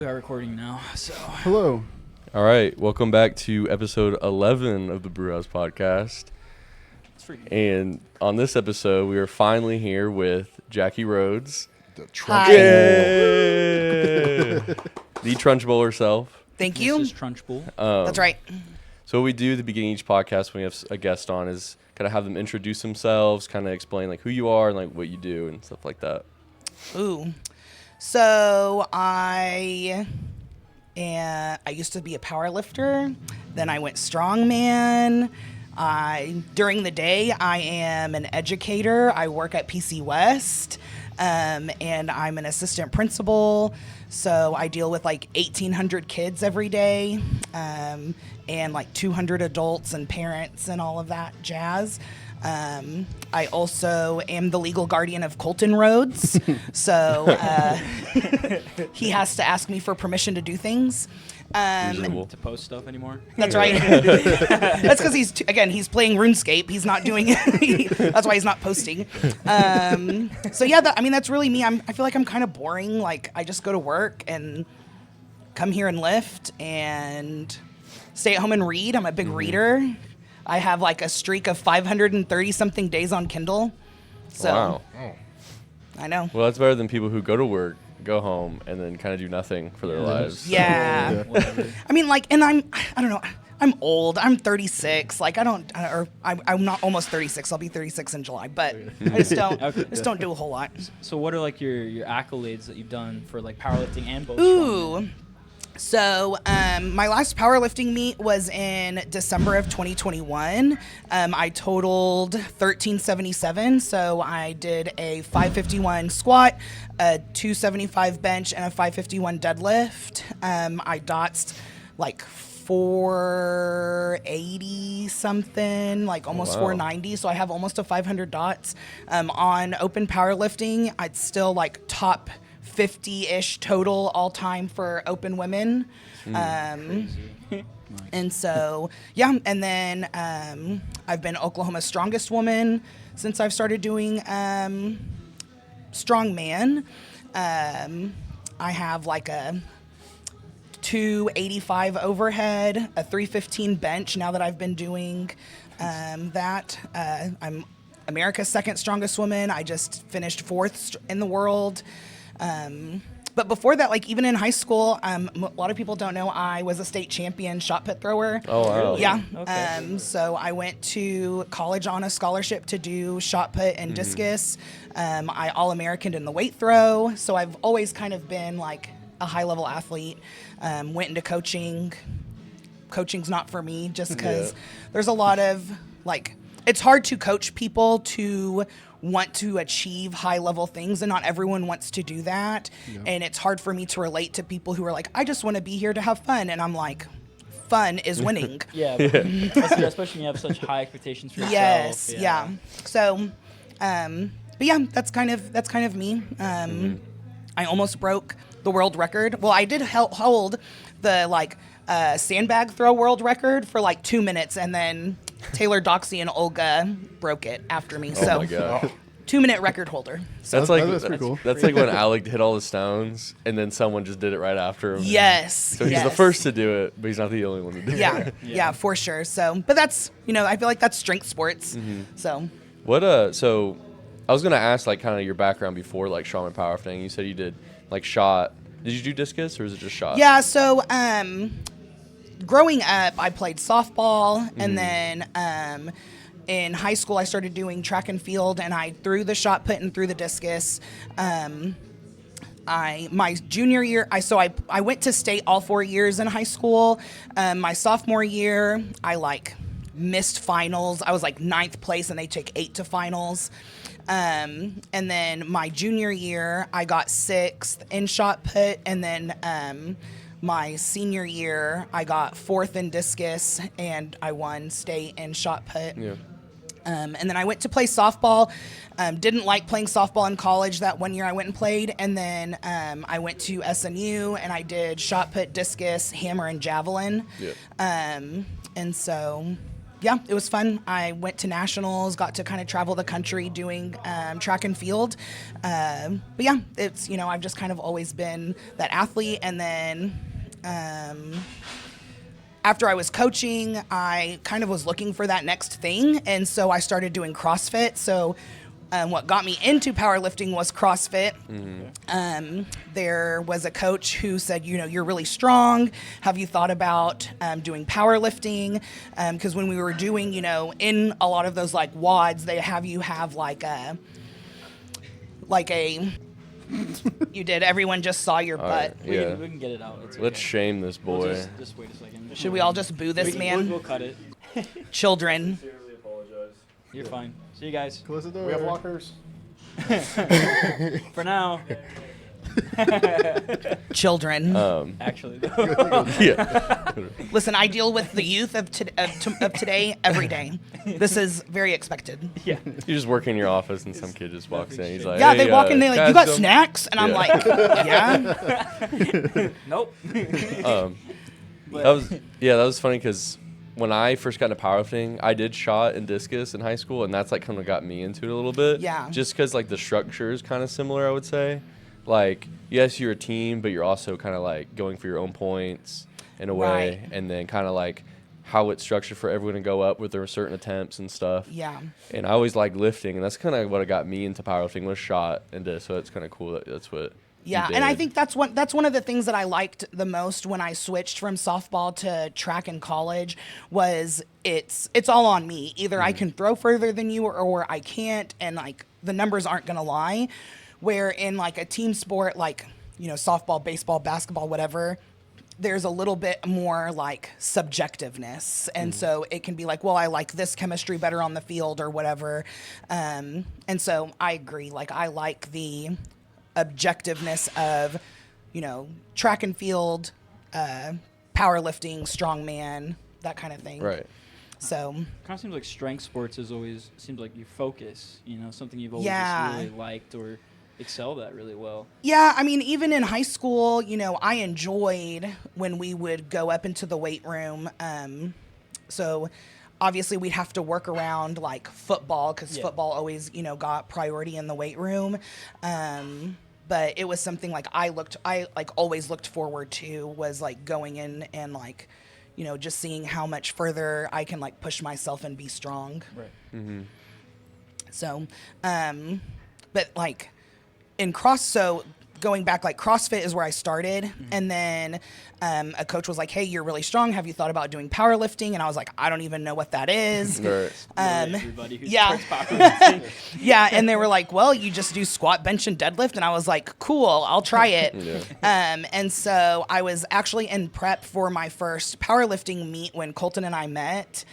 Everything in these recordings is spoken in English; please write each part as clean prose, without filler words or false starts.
We are recording now, so. Hello. All right, welcome back to episode 11 of the Brewhouse Podcast. And on this episode, we are finally here with Jackie Rhodes. The Hi. The Trunch Bowl herself. Thank you. This is Trunchbull. That's right. So what we do at the beginning of each podcast when we have a guest on is kind of have them introduce themselves, kind of explain like who you are and like what you do and stuff like that. Ooh. So I used to be a power lifter. Then I went strongman. During the day, I am an educator. I work at PC West, and I'm an assistant principal. So I deal with like 1,800 kids every day, and like 200 adults and parents and all of that jazz. I also am the legal guardian of Colton Rhodes, so he has to ask me for permission to do things. Reasonable. To post stuff anymore? That's right. That's because he's playing RuneScape. He's not doing it. That's why he's not posting. So yeah, that's really me. I feel like I'm kind of boring. Like I just go to work and come here and lift and stay at home and read. I'm a big reader. I have like a streak of 530 something days on Kindle. So Wow. I know. Well, that's better than people who go to work, go home, and then kind of do nothing for their lives. Yeah. I mean, like, and I don't know. I'm old. I'm 36. Like, I'm not almost 36. I'll be 36 in July, but I just don't do a whole lot. So what are like your accolades that you've done for like powerlifting and both? Ooh. So my last powerlifting meet was in December of 2021. I totaled 1377. So I did a 551 squat, a 275 bench, and a 551 deadlift. I dotsed like 480 something, like almost 490. So I have almost a 500 dots. On open powerlifting, I'd still like top 50-ish total all time for open women. And so, yeah. And then I've been Oklahoma's strongest woman since I've started doing strongman. I have like a 285 overhead, a 315 bench now that I've been doing that. I'm America's second strongest woman. I just finished fourth in the world. But before that, like even in high school, a lot of people don't know I was a state champion shot put thrower. Oh, wow. Yeah. Okay. So I went to college on a scholarship to do shot put and discus. I All-Americaned in the weight throw. So I've always kind of been like a high level athlete. Went into coaching. Coaching's not for me just because there's a lot of like, it's hard to coach people to want to achieve high level things, and not everyone wants to do that. And it's hard for me to relate to people who are like, I just want to be here to have fun, and I'm like, fun is winning. Yeah, especially when you have such high expectations for yourself. Yes, yeah. So, but yeah, that's kind of me. I almost broke the world record. Well, I did hold the like sandbag throw world record for like 2 minutes, and then Taylor, Doxy, and Olga broke it after me. Oh my God. 2-minute record holder. That's like that's pretty cool. That's like when Alec hit all the stones, and then someone just did it right after him. Yes. So he's the first to do it, but he's not the only one to do it. Yeah, for sure. So, but that's, I feel like that's strength sports. So. What so I was gonna ask like kind of your background before like strongman powerlifting. You said you did like shot. Did you do discus or is it just shot? Yeah. So growing up, I played softball, and then in high school, I started doing track and field, and I threw the shot put and threw the discus. My junior year, I went to state all 4 years in high school. My sophomore year, I like missed finals. I was like 9th place, and they took 8 to finals. And then my junior year, I got 6th in shot put, and then my senior year, I got 4th in discus, and I won state in shot put. Yeah. And then I went to play softball. Didn't like playing softball in college. That 1 year I went and played. And then I went to SNU, and I did shot put, discus, hammer, and javelin. Yeah. And so yeah, it was fun. I went to nationals, got to kind of travel the country doing track and field. But yeah, it's, I've just kind of always been that athlete. And then after I was coaching, I kind of was looking for that next thing. And so I started doing CrossFit. So what got me into powerlifting was CrossFit. There was a coach who said, you're really strong. Have you thought about doing powerlifting? Because when we were doing, in a lot of those like WODs, they have you have like a you did. Everyone just saw your butt. Right, yeah. We can get it out. It's Let's okay. shame this boy. We'll just wait a second. Should we all just boo this man? We'll cut it. Children. Sincerely apologize. You're fine. See you guys. Close the door. We have lockers. For now. Children. Actually, though. Yeah. Listen, I deal with the youth of today every day. This is very expected. Yeah. You just work in your office and some kid just walks in. He's like, Yeah, hey, they walk in, they're like, guys, you got some-" snacks? And I'm Yeah. like, yeah. Nope. That was funny because when I first got into powerlifting, I did shot and discus in high school, and that's like kind of got me into it a little bit. Yeah. Just because like the structure is kind of similar, I would say. Like, yes, you're a team, but you're also kind of like going for your own points in a way, Right. and then kind of like how it's structured for everyone to go up with their certain attempts and stuff. Yeah. And I always liked lifting, and that's kind of what got me into powerlifting was shot and disc. So it's kind of cool that that's what. Yeah, you and I did. think that's one of the things that I liked the most when I switched from softball to track in college was it's all on me. Either I can throw further than you or I can't, and like the numbers aren't gonna lie. Where in like a team sport like, softball, baseball, basketball, whatever, there's a little bit more like subjectiveness. And so it can be like, well, I like this chemistry better on the field or whatever. And so I agree. Like I like the objectiveness of, track and field, powerlifting, strongman, that kind of thing. Right. So Kind of seems like strength sports is always seems like you focus. Something you've always Yeah. just really liked or excelled at really well. yeah, I mean, even in high school, I enjoyed when we would go up into the weight room. So obviously we'd have to work around like football because Yeah. football always, got priority in the weight room. But it was something like I always looked forward to was like going in and like, just seeing how much further I can like push myself and be strong. Right. So, but like so going back, like CrossFit is where I started. And then a coach was like, hey, you're really strong. Have you thought about doing powerlifting? And I was like, I don't even know what that is. Right. Everybody who yeah. starts powerlifting. Yeah. And they were like, well, you just do squat, bench, and deadlift. And I was like, cool, I'll try it. Yeah. And so I was actually in prep for my first powerlifting meet when Colton and I met.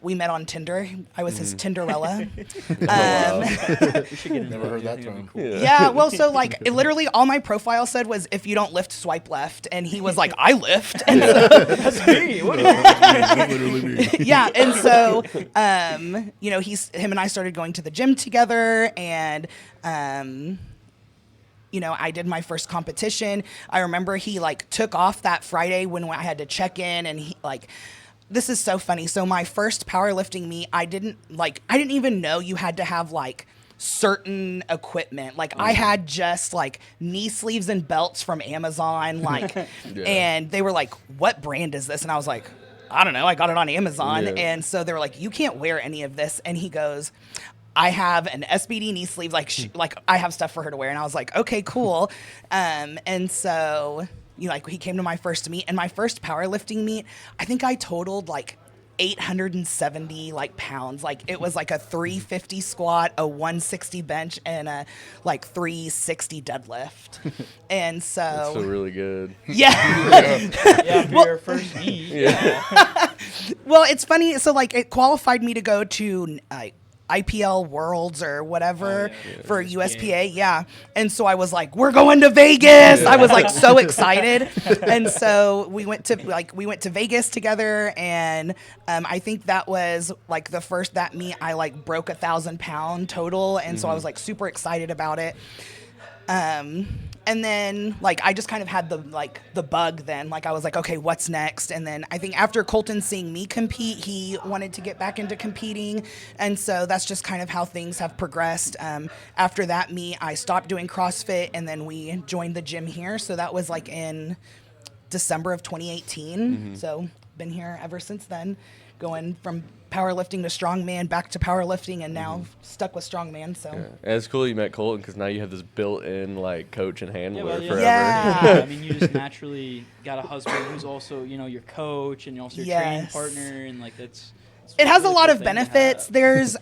We met on Tinder. I was his Tinderella. We should get into Never that. heard I that think that'd be term. cool. Yeah, well, so like it literally all my profile said was if you don't lift, swipe left, and he was like, I lift, and That's me. What That's literally me. yeah, and so him and I started going to the gym together, and I did my first competition. I remember he like took off that Friday when I had to check in, and he like. This is so funny. So my first powerlifting meet, I didn't even know you had to have like certain equipment. Like I had just like knee sleeves and belts from Amazon, like, and they were like, what brand is this? And I was like, I don't know. I got it on Amazon. Yeah. And so they were like, you can't wear any of this. And he goes, I have an SBD knee sleeve. Like I have stuff for her to wear. And I was like, okay, cool. And so he came to my first meet, and my first powerlifting meet, I think I totaled like 870 pounds. Like it was like a 350 squat, a 160 bench, and a like 360 deadlift. And so That's so really good. yeah. Yeah, for your first meet. Yeah. Well, it's funny. So like it qualified me to go to IPL Worlds or whatever for USPA. Yeah. And so I was like, we're going to Vegas. I was like so excited. And so we went to Vegas together. And I think that was like that meet I like broke 1,000 pound total. And so I was like super excited about it. And then like I just kind of had the bug then. Like I was like, okay, what's next? And then I think after Colton seeing me compete, he wanted to get back into competing. And so that's just kind of how things have progressed. After that meet, I stopped doing CrossFit and then we joined the gym here. So that was like in December of 2018. So been here ever since then, going from powerlifting to strongman, back to powerlifting, and now stuck with strongman. So And it's cool you met Colton because now you have this built-in like coach and handler forever. Yeah. I mean, you just naturally got a husband who's also, your coach and also your training partner, and like it's it has a really lot cool of thing to benefits. have. There's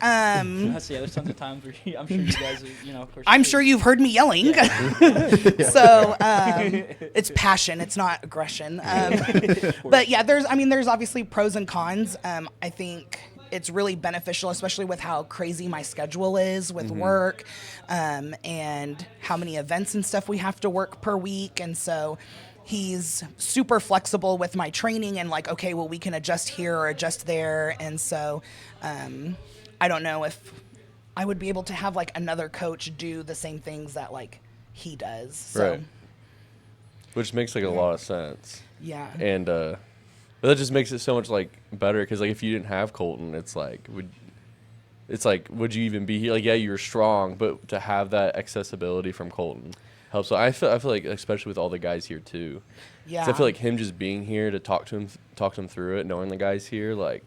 There's tons of times where I'm sure you guys, of course. I'm sure you've heard me yelling. So it's passion, it's not aggression. But yeah, there's obviously pros and cons. I think it's really beneficial, especially with how crazy my schedule is with work, and how many events and stuff we have to work per week. And so he's super flexible with my training and like, okay, well, we can adjust here or adjust there. And so I don't know if I would be able to have like another coach do the same things that like he does. So, Right. Which makes like a lot of sense. yeah. And but that just makes it so much like better because like if you didn't have Colton, it's like would you even be here? Like, yeah, you're strong, but to have that accessibility from Colton helps. So I feel like especially with all the guys here too. Yeah. 'Cause I feel like him just being here to talk to him through it, knowing the guys here, like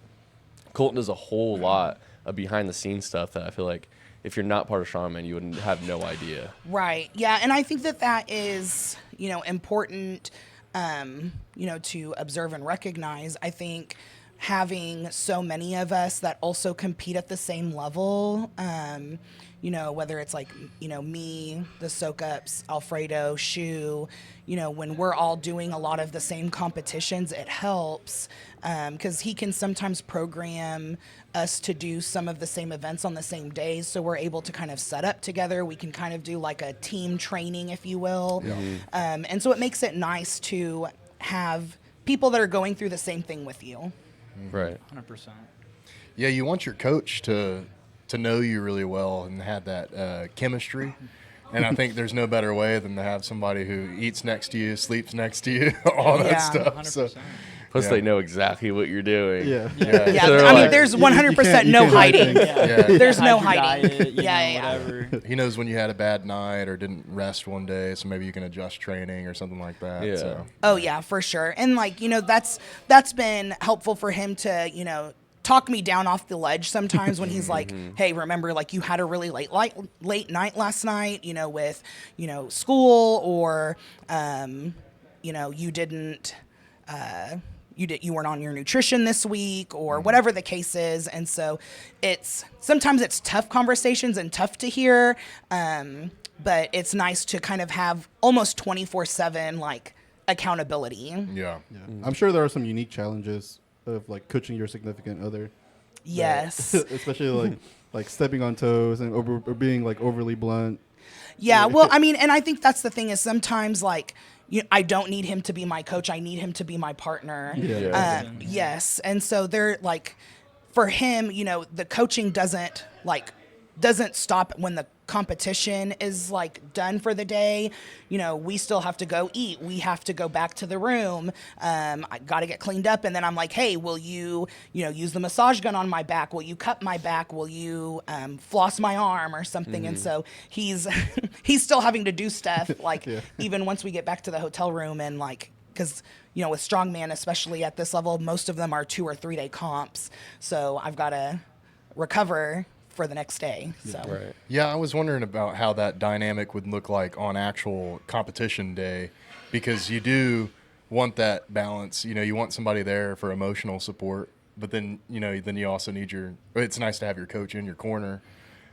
Colton does a whole lot of behind the scenes stuff that I feel like if you're not part of Strongman, you wouldn't have no idea. Right. Yeah. And I think that is, important, to observe and recognize. I think having so many of us that also compete at the same level, whether it's like, me, the soak-ups, Alfredo, Shu, when we're all doing a lot of the same competitions, it helps because he can sometimes program us to do some of the same events on the same days. So we're able to kind of set up together. We can kind of do like a team training, if you will. Yeah. And so it makes it nice to have people that are going through the same thing with you. Right. 100%. Yeah, you want your coach to know you really well and have that chemistry. And I think there's no better way than to have somebody who eats next to you, sleeps next to you, all that Yeah. stuff. 100%. So, Plus, Yeah. they know exactly what you're doing. Yeah. yeah. Yeah, So they're I mean, like- there's You 100% can't no hide hiding. things. Yeah. There's no Hide your hiding. diet, Yeah. whatever. He knows when you had a bad night or didn't rest one day, so maybe you can adjust training or something like that. Yeah. So. Oh yeah, for sure. And like, that's been helpful for him to, talk me down off the ledge sometimes when he's like, hey, remember, like you had a really late night last night, with, school or, you didn't, you weren't on your nutrition this week or whatever the case is. And so sometimes it's tough conversations and tough to hear. But it's nice to kind of have almost 24/7 like accountability. Yeah. Yeah. I'm sure there are some unique challenges of like coaching your significant other. Yes. Especially like stepping on toes and or being like overly blunt. Yeah. Well, I mean, and I think that's the thing is sometimes like I don't need him to be my coach. I need him to be my partner. Yeah. Yes. And so they're like, for him, the coaching doesn't stop when the competition is like done for the day. We still have to go eat. We have to go back to the room. I got to get cleaned up. And then I'm like, hey, will you, use the massage gun on my back? Will you cut my back? Will you floss my arm or something? And so he's still having to do stuff like even once we get back to the hotel room and like, because with strongman, especially at this level, most of them are 2 or 3 day comps. So I've got to recover for the next day. So Right. Yeah, I was wondering about how that dynamic would look like on actual competition day, because you do want that balance. You want somebody there for emotional support, but then you also need it's nice to have your coach in your corner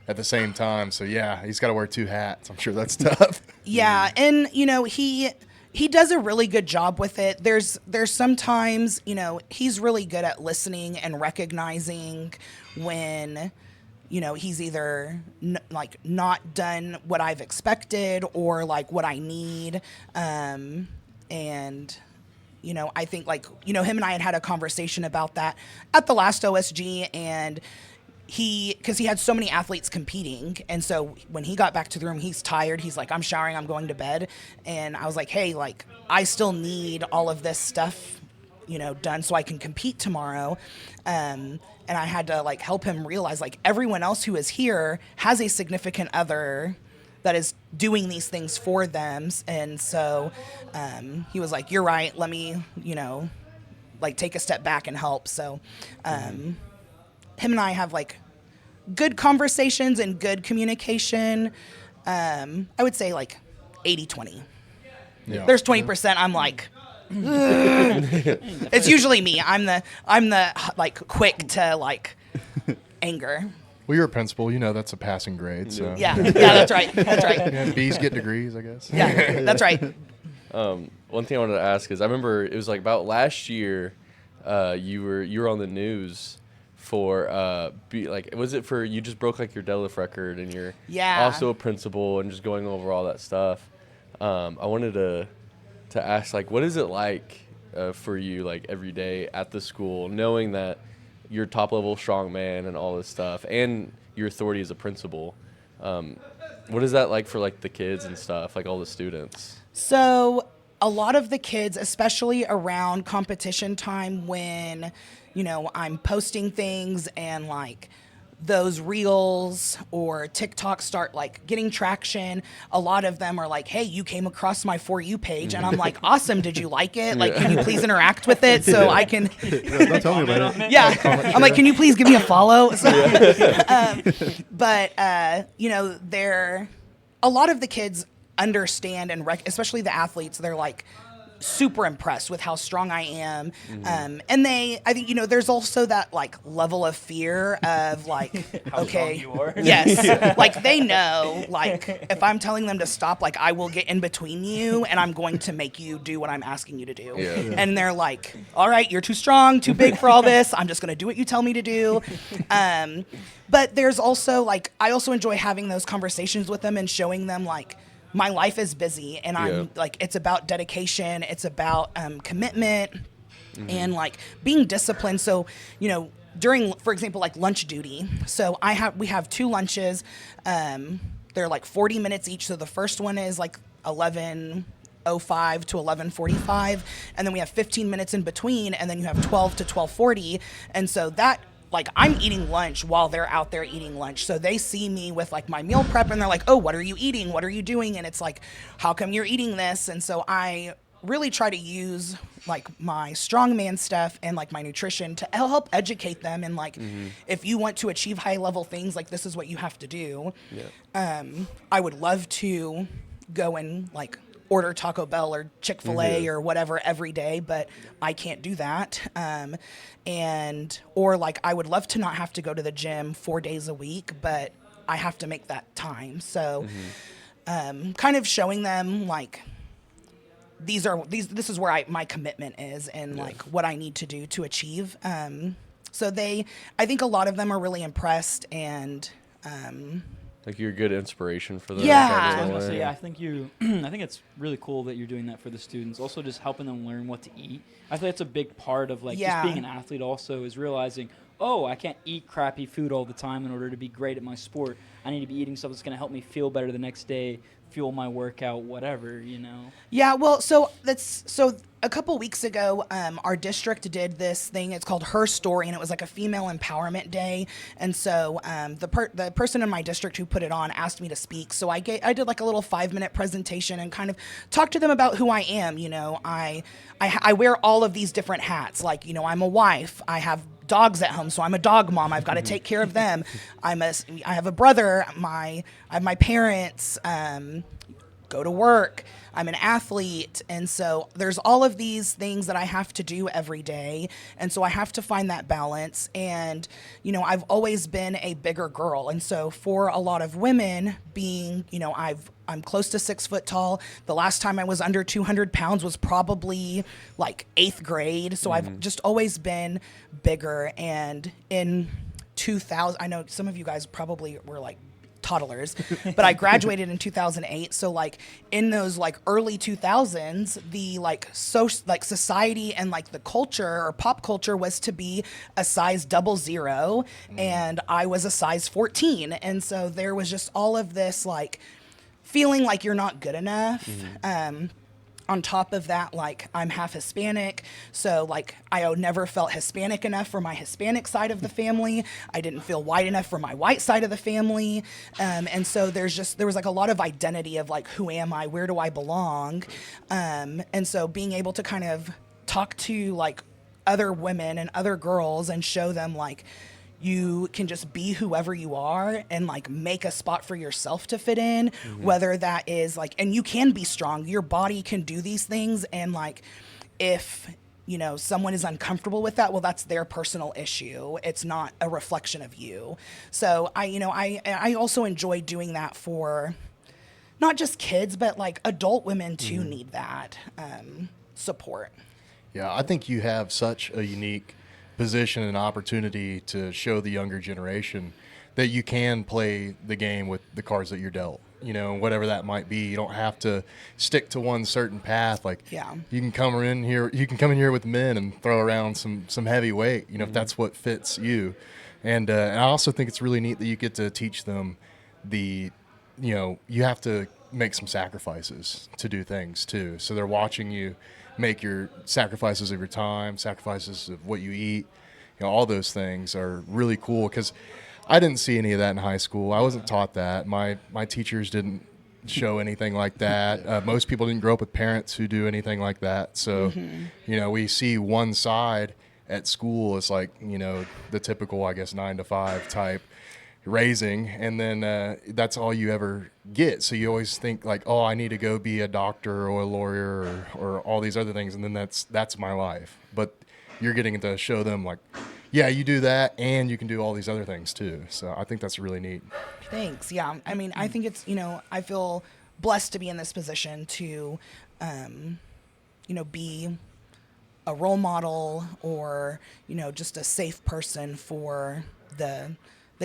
at the same time. So yeah, he's got to wear 2 hats. I'm sure that's tough. yeah, and he does a really good job with it. There's sometimes, he's really good at listening and recognizing when he's either not done what I've expected or like what I need. And, I think him and I had a conversation about that at the last OSG, and because he had so many athletes competing, and so when he got back to the room, he's tired. He's like, I'm showering, I'm going to bed. And I was like, hey, like, I still need all of this stuff, done so I can compete tomorrow. And I had to like help him realize like everyone else who is here has a significant other that is doing these things for them. And so he was like, you're right, let me, like take a step back and help. So him and I have like good conversations and good communication. I would say like 80-20. Yeah. There's 20% I'm like, it's usually me. I'm the like quick to like anger. Well, you're a principal. That's a passing grade. So Yeah, that's right. That's right. Yeah, B's get degrees, I guess. Yeah, that's right. One thing I wanted to ask is I remember it was like about last year, you were on the news for was it for you just broke like your deadlift record and you're also a principal and just going over all that stuff. I wanted to ask like what is it like for you like every day at the school knowing that you're top level strongman and all this stuff and your authority as a principal. What is that like for like the kids and stuff, like all the students? So a lot of the kids, especially around competition time when, I'm posting things and like those reels or TikTok start like getting traction, a lot of them are like, hey, you came across my For You page. And I'm like, awesome. Did you like it? Like, can you please interact with it so I can. Don't tell me about it. Yeah. I'm like, can you please give me a follow? So, but a lot of the kids understand and especially the athletes, they're like super impressed with how strong I am. And I think, there's also that like level of fear of like, how okay, strong you are. yes. Like they know, like if I'm telling them to stop, like I will get in between you and I'm going to make you do what I'm asking you to do. Yeah. And they're like, all right, you're too strong, too big for all this. I'm just going to do what you tell me to do. But there's also like, I also enjoy having those conversations with them and showing them like, my life is busy and I'm like, it's about dedication. It's about commitment and like being disciplined. So, during, for example, like lunch duty. So we have 2 lunches. They're like 40 minutes each. So the first one is like 11:05 to 11:45. And then we have 15 minutes in between. And then you have 12 to 12:40. And so that, like I'm eating lunch while they're out there eating lunch. So they see me with like my meal prep and they're like, oh, what are you eating? What are you doing? And it's like, how come you're eating this? And so I really try to use like my strongman stuff and like my nutrition to help educate them. And like, if you want to achieve high level things, like this is what you have to do. Yeah. I would love to go and like order Taco Bell or Chick-fil-A or whatever every day, but I can't do that. Or like I would love to not have to go to the gym 4 days a week, but I have to make that time. So kind of showing them like this is where my commitment is and like what I need to do to achieve. So I think a lot of them are really impressed and like you're a good inspiration for them. Yeah. So yeah, I think it's really cool that you're doing that for the students. Also, just helping them learn what to eat. I think that's a big part of like just being an athlete. Also, is realizing, oh, I can't eat crappy food all the time in order to be great at my sport. I need to be eating stuff that's going to help me feel better the next day, fuel my workout, whatever. Yeah. Well, so a couple weeks ago, our district did this thing. It's called Her Story, and it was like a female empowerment day. And so the person in my district who put it on asked me to speak. So I did like a little 5-minute presentation and kind of talked to them about who I am. I wear all of these different hats. Like, I'm a wife. I have dogs at home, so I'm a dog mom. I've got to take care of them. I have a brother. I have my parents. Go to work. I'm an athlete. And so there's all of these things that I have to do every day. And so I have to find that balance. And, I've always been a bigger girl. And so for a lot of women being, I'm close to 6 foot tall. The last time I was under 200 pounds was probably like 8th grade. So I've just always been bigger. And in 2000, I know some of you guys probably were like toddlers, but I graduated in 2008. So like in those like early 2000s, the like society and like the culture or pop culture was to be a size 00, and I was a size 14. And so there was just all of this like feeling like you're not good enough. On top of that, like I'm half Hispanic, so like I never felt Hispanic enough for my Hispanic side of the family. I didn't feel white enough for my white side of the family, and so there was like a lot of identity of like, who am I, where do I belong, and so being able to kind of talk to like other women and other girls and show them like, you can just be whoever you are and like make a spot for yourself to fit in, whether that is like, and you can be strong, your body can do these things, and like if you know someone is uncomfortable with that, well, that's their personal issue, it's not a reflection of you. So I also enjoy doing that for not just kids, but like adult women too need that support. Yeah, I think you have such a unique position and opportunity to show the younger generation that you can play the game with the cards that you're dealt, you know, whatever that might be. You don't have to stick to one certain path. Like, you can come in here with men and throw around some heavy weight, you know, if that's what fits you. And I also think it's really neat that you get to teach them you have to make some sacrifices to do things too. So they're watching you make your sacrifices of your time, sacrifices of what you eat. You know, all those things are really cool, because I didn't see any of that in high school. I wasn't taught that. My teachers didn't show anything like that. Most people didn't grow up with parents who do anything like that. So, you know, we see one side at school. It's like, you know, the typical, I guess, 9 to 5 type raising, and then that's all you ever get. So you always think like, oh, I need to go be a doctor or a lawyer or all these other things, and then that's my life. But you're getting to show them like, yeah, you do that and you can do all these other things too. So I think that's really neat. Thanks. Yeah, I mean, I think it's, you know, I feel blessed to be in this position to you know, be a role model or, you know, just a safe person for the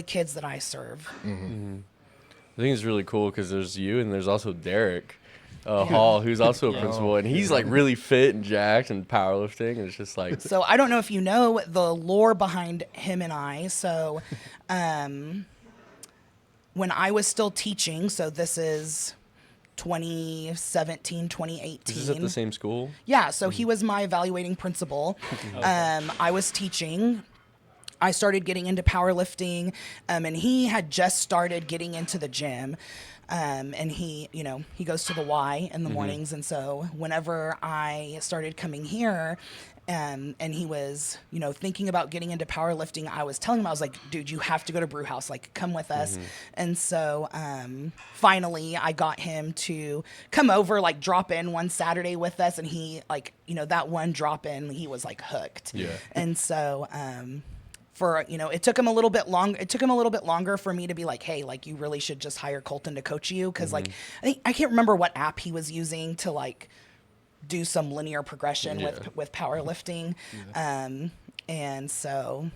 kids that I serve. I think it's really cool because there's you and there's also Derek Hall, who's also a principal, and he's like really fit and jacked and powerlifting, and it's just like. So I don't know if you know the lore behind him and I. So when I was still teaching, so this is 2017, 2018. Is this at the same school? Yeah, so he was my evaluating principal. I was teaching. I started getting into powerlifting, and he had just started getting into the gym. And he goes to the Y in the mornings. And so whenever I started coming here, and he was, you know, thinking about getting into powerlifting, I was telling him, I was like, dude, you have to go to Brew House, like, come with us. And so finally I got him to come over, like, drop in one Saturday with us. And he, like, you know, that one drop in, he was, like, hooked. Yeah. And so for, you know, it took him a little bit longer for me to be like, hey, like, you really should just hire Colton to coach you. Cause like, I can't remember what app he was using to like do some linear progression with powerlifting. And so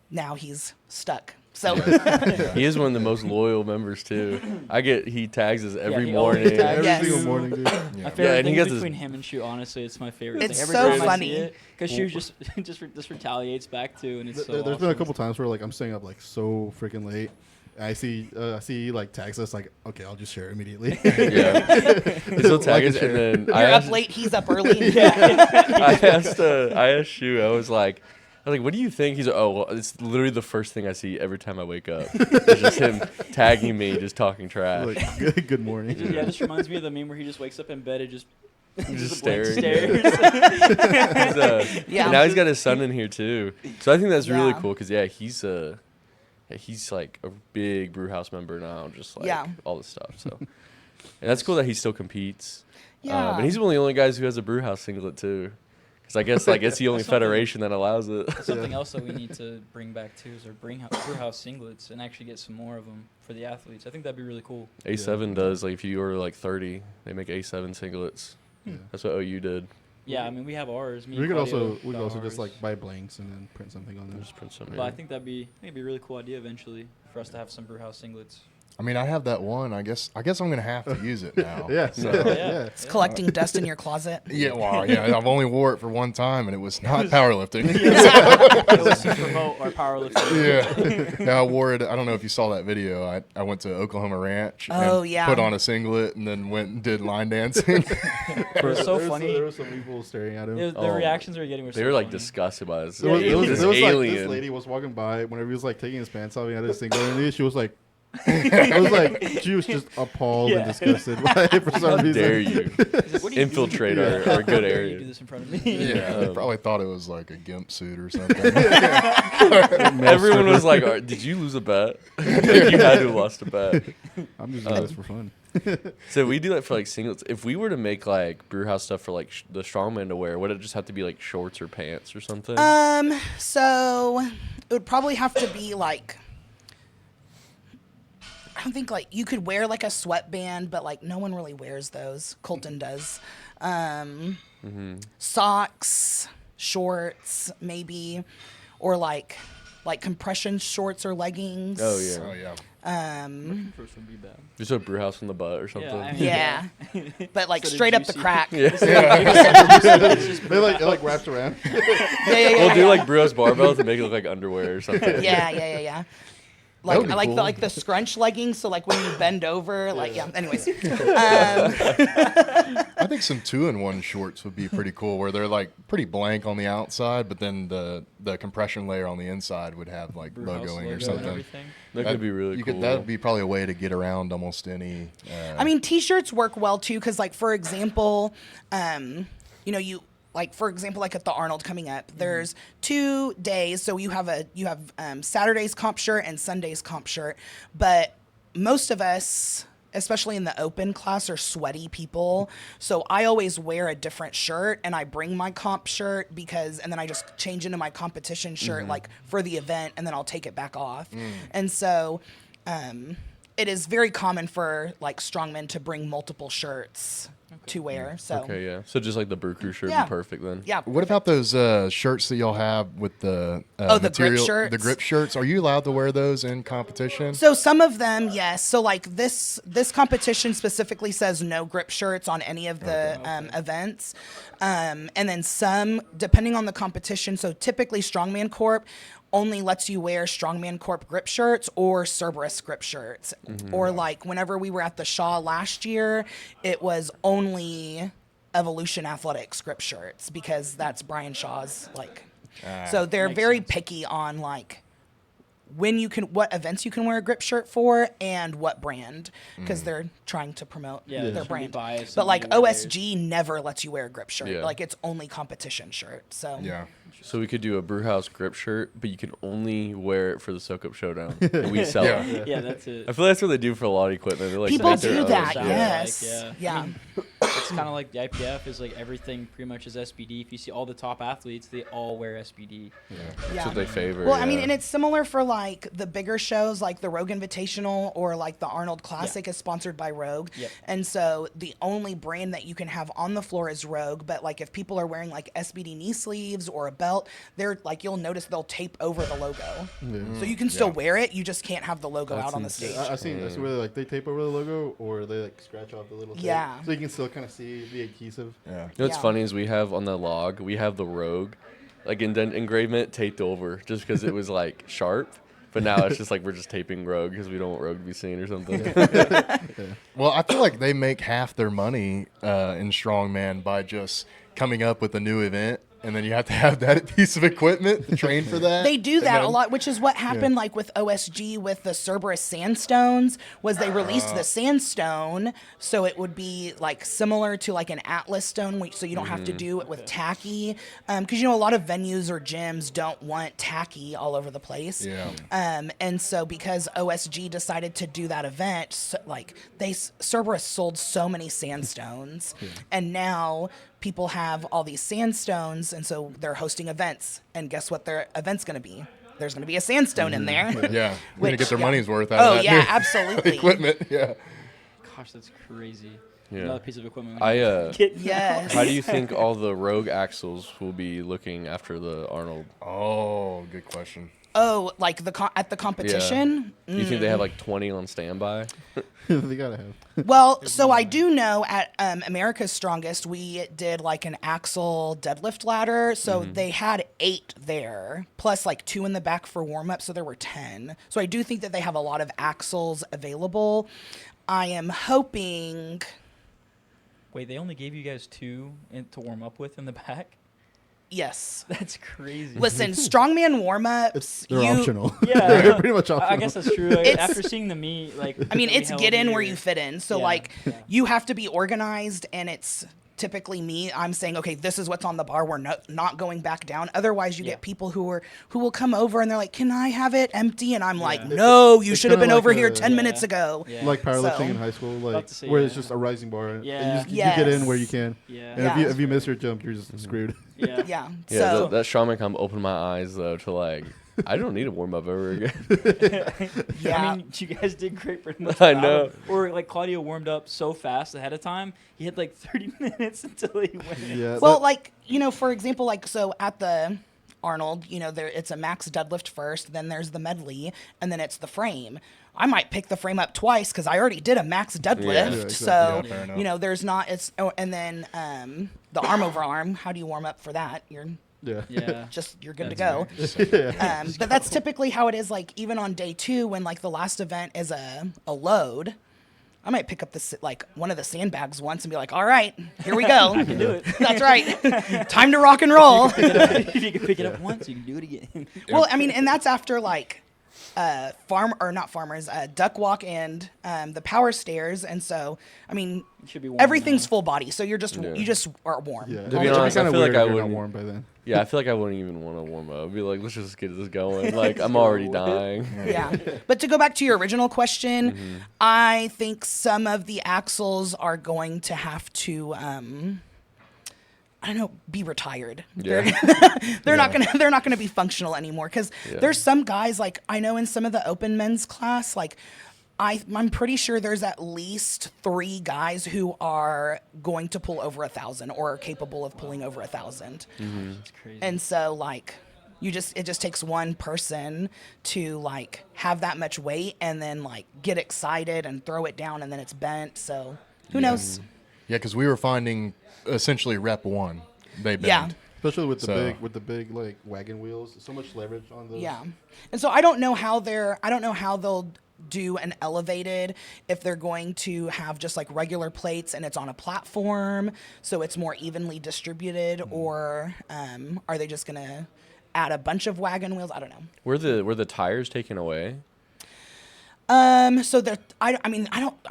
now he's stuck. So he is one of the most loyal members too. He tags us every morning. Every single morning, dude. My favorite thing between him and Shu, honestly, it's my favorite it's thing. Every so time funny. I see it, because Shu just retaliates back too, and it's so There's awesome. been a couple times where like I'm staying up like so freaking late. And I see like tags us like, okay, I'll just share immediately. He'll tag us, and then you're up late, he's up early. I asked Shu, I was like, what do you think? He's like, oh, well, it's literally the first thing I see every time I wake up. It's just him tagging me, just talking trash. Like, good morning. Yeah, this reminds me of the meme where he just wakes up in bed and just staring. stares. And now he's got his son in here too. So I think that's really cool because he's like a big Brew House member now, just like all this stuff. So, and that's cool that he still competes. Yeah. And he's one of the only guys who has a Brew House singlet too. Because I guess like it's the only federation that allows it. Something else that we need to bring back too is our Brew House singlets and actually get some more of them for the athletes. I think that'd be really cool. A7 does, like if you order like 30, they make A7 singlets. That's what OU did. Yeah, I mean we have ours. We could also just like buy blanks and then print something on them. Just print something. But I think that'd be a really cool idea eventually for us to have some Brew House singlets. I mean, I have that one. I guess I'm gonna have to use it now. Yeah. So, Yeah. It's collecting dust in your closet. yeah. Well, yeah. I've only wore it for one time, and it was not powerlifting. It was to promote our powerlifting. Yeah. Yeah. I wore it. I don't know if you saw that video. I went to Oklahoma Ranch. Oh, and yeah. Put on a singlet and then went and did line dancing. It was so funny. There were some people staring at him. The reactions we were getting were so They were like funny. disgusted by this. There was, Yeah, there was, this there was like alien. this lady was walking by whenever he was like taking his pants off. He had his singlet in. She was like, I was like, she was just appalled and disgusted by it for some How reason. dare you He's like, "What are you infiltrate doing? our good How dare you area? do this in front of me?" Yeah. They probably thought it was like a gimp suit or something. Everyone was like, "Did you lose a bet? Like, you had to have lost a bet." I'm just doing this for fun. So we do that for like singlets. If we were to make like brew house stuff for like the strongman to wear, would it just have to be like shorts or pants or something? So it would probably have to be like, I don't think like you could wear like a sweatband, but like no one really wears those. Colton does. Socks, shorts, maybe, or like compression shorts or leggings. Oh yeah, Oh yeah. First would be bad. just a brew house on the butt or something. I mean- Yeah, but like Sort of straight up the juicy. crack. It like wraps around. Yeah. We'll do like brew house barbells and make it look like underwear or something. Yeah. Like would be I like cool. the scrunch leggings. So like when you bend over, like Anyways, I think some 2-in-1 shorts would be pretty cool, where they're like pretty blank on the outside, but then the compression layer on the inside would have like Brew house logoing logo or and something. everything. That could be really cool. That would be probably a way to get around almost any. I mean, T-shirts work well too, because like for example, you like for example, like at the Arnold coming up, there's 2 days, so you have Saturday's comp shirt and Sunday's comp shirt, but most of us, especially in the open class, are sweaty people. So I always wear a different shirt, and I bring my comp shirt and then I just change into my competition shirt like for the event, and then I'll take it back off. And so it is very common for like strongmen to bring multiple shirts to wear. So Okay, yeah. So just like the brew crew shirt Yeah. would be perfect then. yeah. What about those shirts that y'all have with the the grip material, shirts? the grip shirts? Are you allowed to wear those in competition? So some of them, yes. So like this competition specifically says no grip shirts on any of the events, and then some, depending on the competition. So typically Strongman Corp only lets you wear Strongman Corp grip shirts or Cerberus grip shirts, or like whenever we were at the Shaw last year, it was only Evolution Athletics grip shirts, because that's Brian Shaw's like. So they're Makes very sense. picky on like what events you can wear a grip shirt for and what brand, because they're trying to promote Yeah, their shouldn't be brand. biased But in like any ways. OSG never lets you wear a grip shirt. Yeah. Like it's only competition shirt. So Yeah. So we could do a brew house grip shirt, but you can only wear it for the Soak Up Showdown, and we sell Yeah. it. Yeah, that's it. I feel like that's what they do for a lot of equipment. They like people make their do own that. shit. Yes. Like, yeah. I mean, it's kind of like the IPF is like everything pretty much is SBD. If you see all the top athletes, they all wear SBD. That's what they favor. Well, I mean, yeah. and it's similar for like the bigger shows, like the Rogue Invitational or like the Arnold Classic is sponsored by Rogue. Yep. And so the only brand that you can have on the floor is Rogue. But like if people are wearing like SBD knee sleeves or a belt, they're like, you'll notice they'll tape over the logo. So you can still wear it, you just can't have the logo out on the stage. I seen where like they tape over the logo or they like scratch off the little tape. Yeah. So you can still kind of see the adhesive. Yeah. You know what's Yeah. funny is we have on the log, we have the Rogue, like engravement taped over just because it was like sharp. But now it's just like we're just taping Rogue because we don't want Rogue to be seen or something. Well, I feel like they make half their money in strongman by just coming up with a new event, and then you have to have that piece of equipment to train for that. They do And that a then- lot, which is what happened like with OSG with the Cerberus sandstones, was they released the sandstone so it would be like similar to like an Atlas stone, so you don't have to do it with tacky, because a lot of venues or gyms don't want tacky all over the place. Yeah. And so because OSG decided to do that event, like Cerberus sold so many sandstones, and now people have all these sandstones, and so they're hosting events. And guess what their event's going to be? There's going to be a sandstone in there. Yeah. They're going to Which, get their yeah. money's worth out Oh, of that yeah, new absolutely. equipment. Yeah. Gosh, that's crazy. Yeah. Another piece of equipment. Yes. How do you think all the Rogue axles will be looking after the Arnold? Oh, good question. Oh, like at the competition? Do you think they have like 20 on standby? They gotta have. Well, so I do know at America's Strongest, we did like an axle deadlift ladder. So they had 8 there, plus like 2 in the back for warm up. So there were 10. So I do think that they have a lot of axles available. I am hoping. Wait, they only gave you guys 2 to warm up with in the back? Yes. That's crazy. Listen, strongman warm-ups. They're optional. Yeah. They're pretty much optional. I guess that's true. Like, after seeing the meet, like I mean, that we it's held get in here- where you fit in. So, Yeah, like, yeah. you have to be organized, and it's typically me. I'm saying, okay, this is what's on the bar. We're not going back down. Otherwise, you Yeah. get people who will come over and they're like, "Can I have it empty?" And I'm like, Yeah. "No, you It's should have kinda been like over here a- 10 Yeah. minutes ago." Yeah. Like powerlifting So- in high school, like About to say, where it's yeah. just a rising bar. And Yeah. you get in Yes. where you can. Yeah. And Yeah. if you miss your jump, you're just screwed. Yeah. Yeah. Yeah, So that strongman comp opened my eyes though to like I don't need to warm up ever again. yeah. I mean, you guys did great pretty much. I without know. him. Or like Claudio warmed up so fast ahead of time. He had like 30 minutes until he went in. Yeah. Well, that- like, for example, like, so at the Arnold, there it's a max deadlift first, then there's the medley, and then it's the frame. I might pick the frame up twice because I already did a max deadlift. Yeah, exactly. So, Yeah, fair enough. there's not, and then the arm over arm, how do you warm up for that? You're yeah. Yeah. you're good to That's go. right. But that's typically how it is, like, even on day 2, when, like, the last event is a load. I might pick up like one of the sandbags once and be like, all right, here we go. I can do it. That's right. Time to rock and roll. If you can pick it up once, you can do it again. Well, I mean, and that's after like duck walk and the power stairs. And so, I mean, You should be warm everything's now. full body. So you just are warm. Yeah. To be It'd honest, I kinda feel like weird I if you're not wouldn't- warm by then. Yeah, I feel like I wouldn't even want to warm up. I'd be like, let's just get this going. Like I'm already dying. Yeah. But to go back to your original question, I think some of the axles are going to have to I don't know, be retired. Yeah. They're not gonna be functional anymore because Yeah. there's some guys, like, I know in some of the open men's class, like, I'm pretty sure there's at least 3 guys who are going to pull over 1,000 or are capable of pulling over 1,000. It's crazy. And so, like, it just takes one person to, like, have that much weight and then, like, get excited and throw it down and then it's bent. So who knows? Yeah, because we were finding essentially rep 1. They bend. Yeah. Especially with So- the big like wagon wheels. So much leverage on those. Yeah. And so I don't know how they'll do an elevated, if they're going to have just like regular plates and it's on a platform so it's more evenly distributed, or are they just gonna add a bunch of wagon wheels? I don't know. Were the tires taken away? So I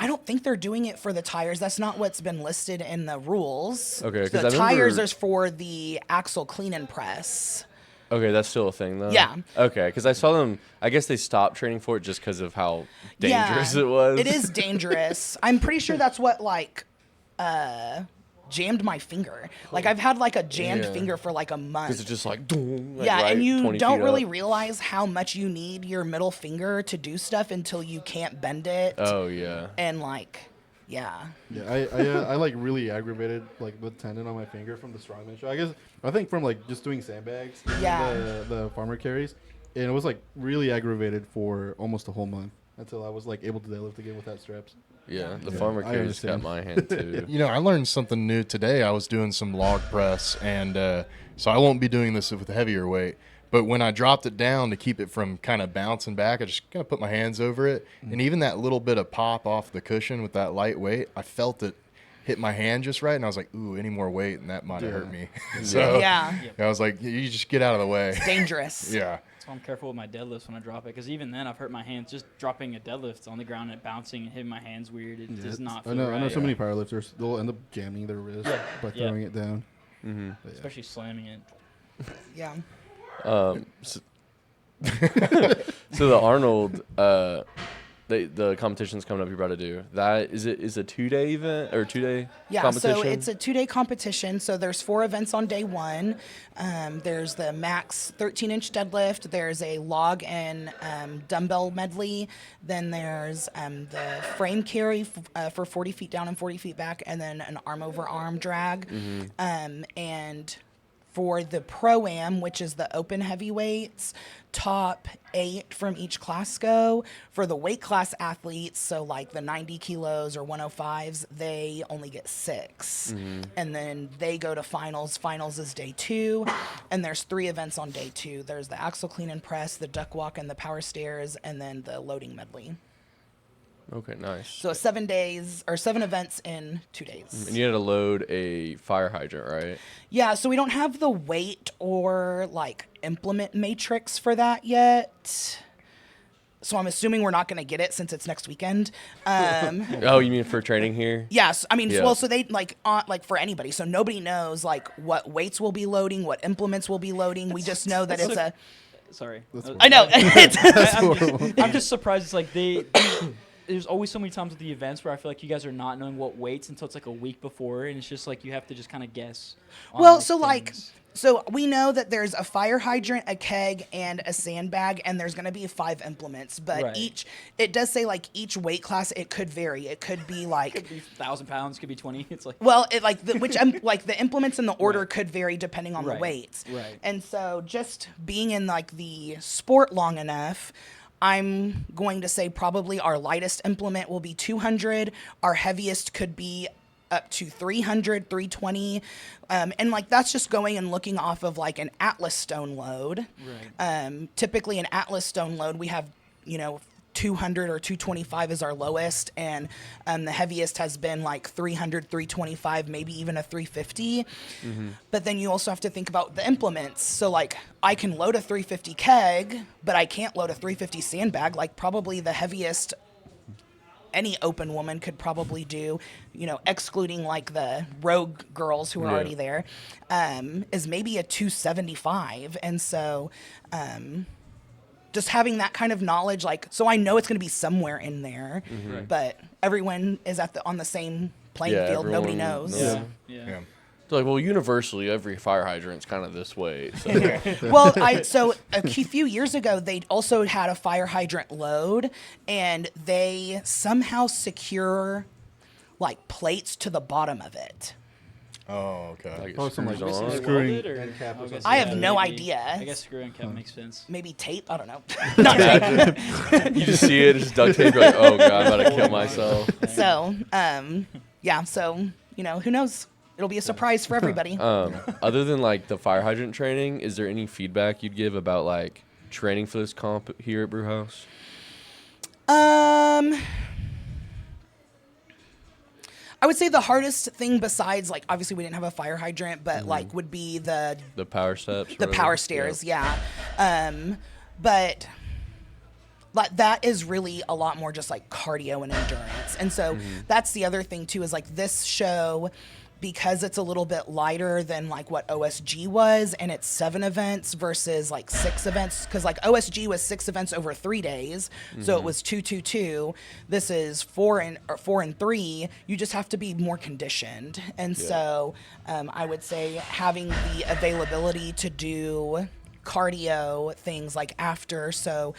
don't think they're doing it for the tires. That's not what's been listed in the rules. Okay, 'cause the I tires remember- is for the axle clean and press. Okay, that's still a thing though. Yeah. Okay, because I saw them. I guess they stopped training for it just because of how dangerous it was. It is dangerous. I'm pretty sure that's what like jammed my finger. Like, I've had like a jammed Yeah. finger for like a month. Because it's just like, doom, like, Yeah, right and you 20 don't feet really up. realize how much you need your middle finger to do stuff until you can't bend it. Oh yeah. And like, yeah. Yeah, I like really aggravated like the tendon on my finger from the strongman show. I think from like just doing sandbags, and Yeah. the farmer carries, and it was like really aggravated for almost a whole month until I was like able to deadlift again without straps. Yeah, the Yeah, farmer I carries got understand. my hand too. You know, I learned something new today. I was doing some log press, and so I won't be doing this with heavier weight. But when I dropped it down to keep it from kind of bouncing back, I just kind of put my hands over it. And even that little bit of pop off the cushion with that light weight, I felt it hit my hand just right. And I was like, ooh, any more weight, and that might have hurt me. So Yeah. I was like, you just get out of the way. Dangerous. Yeah. That's why I'm careful with my deadlifts when I drop it, because even then I've hurt my hands just dropping a deadlift on the ground and it bouncing and hitting my hands weird. It does not feel I know right. so many powerlifters, they'll end up jamming their wrist by Yeah. throwing it down. Mm-hmm. But yeah. Especially slamming it. Yeah. So the Arnold, the competition's coming up. You're about to do that. Is a 2-day event or 2-day Yeah, competition? so it's a 2-day competition. So there's 4 events on day 1. There's the max 13-inch deadlift. There's a log and dumbbell medley. Then there's the frame carry for 40 feet down and 40 feet back, and then an arm over arm drag. And for the Pro-Am, which is the open heavyweights, top 8 from each class go. For the weight class athletes, so like the 90 kilos or 105s, they only get 6. And then they go to finals. Finals is day 2, and there's 3 events on day 2. There's the axle clean and press, the duck walk, and the power stairs, and then the loading medley. Okay, nice. So 7 days or 7 events in 2 days. And you had to load a fire hydrant, right? Yeah, so we don't have the weight or like implement matrix for that yet. So I'm assuming we're not going to get it since it's next weekend. Oh, you mean for training here? Yes, I mean, Yeah. well, so they like for anybody. So nobody knows like what weights we'll be loading, what implements we'll be loading. We just know that it's a. Sorry. I know. I'm just surprised. It's like there's always so many times with the events where I feel like you guys are not knowing what weights until it's like a week before, and it's just like you have to just kind of guess. Well, so we know that there's a fire hydrant, a keg, and a sandbag, and there's going to be 5 implements. But it does say like each weight class, it could vary. It could be like could be 1,000 pounds, could be 20. It's like like the implements in the order could vary depending on the weights. Right. And so just being in like the sport long enough, I'm going to say probably our lightest implement will be 200. Our heaviest could be up to 300, 320. And like that's just going and looking off of like an Atlas stone load. Right. Typically an Atlas stone load, we have, 200 or 225 is our lowest, and the heaviest has been like 300, 325, maybe even a 350. But then you also have to think about the implements. So like I can load a 350 keg, but I can't load a 350 sandbag. Like probably the heaviest any open woman could probably do, excluding like the rogue girls who are already there, is maybe a 275. And so just having that kind of knowledge, so I know it's going to be somewhere in there, but everyone is on the same playing field. Nobody knows. Yeah. It's like, well, universally, every fire hydrant's kind of this way. So. Well, so a few years ago, they also had a fire hydrant load, and they somehow secure like plates to the bottom of it. Oh, okay. Like Oh, some like screws on. screwing Welded, or- end cap or I guess- something. I have yeah, no maybe. idea. I guess screw and cap makes sense. Maybe tape? I don't know. Not tape. You just see it, it's just duct tape. You're like, oh god, I'm about to kill myself. So, yeah. So, who knows? It'll be a surprise for everybody. Other than like the fire hydrant training, is there any feedback you'd give about like training for this comp here at Brewhouse? I would say the hardest thing besides like obviously we didn't have a fire hydrant, but like would be the power steps. the power stairs, yeah. But like that is really a lot more just like cardio and endurance. And so that's the other thing too, is like this show, because it's a little bit lighter than like what OSG was, and it's 7 events versus like 6 events, because like OSG was 6 events over 3 days, so it was 2, 2, 2. This is 4 and 3. You just have to be more conditioned, and so I would say having the availability to do cardio things like after. So,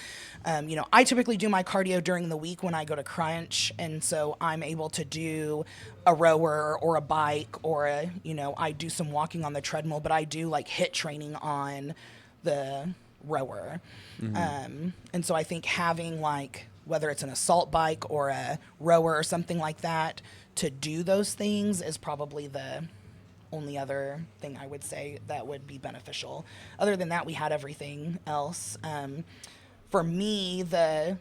I typically do my cardio during the week when I go to crunch. And so I'm able to do a rower or a bike or I do some walking on the treadmill, but I do like HIIT training on the rower. And so I think having like, whether it's an assault bike or a rower or something like that, to do those things is probably the only other thing I would say that would be beneficial. Other than that, we had everything else. For me, the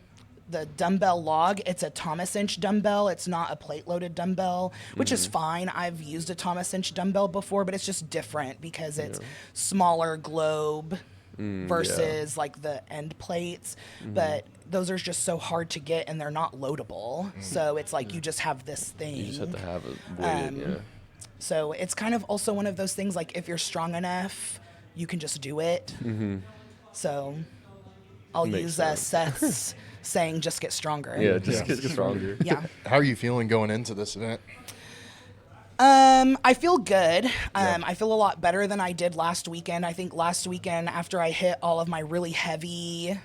dumbbell log, it's a Thomas inch dumbbell. It's not a plate loaded dumbbell, which is fine. I've used a Thomas inch dumbbell before, but it's just different because it's smaller globe versus like the end plates. But those are just so hard to get, and they're not loadable. So it's like you just have this thing. You just have to have it weighted, So it's kind of also one of those things, like if you're strong enough, you can just do it. So I'll Makes use sense. Seth's saying, just get stronger. Yeah, just get stronger. Yeah. How are you feeling going into this event? I feel good. I feel a lot better than I did last weekend. I think last weekend, after I hit all of my really heavy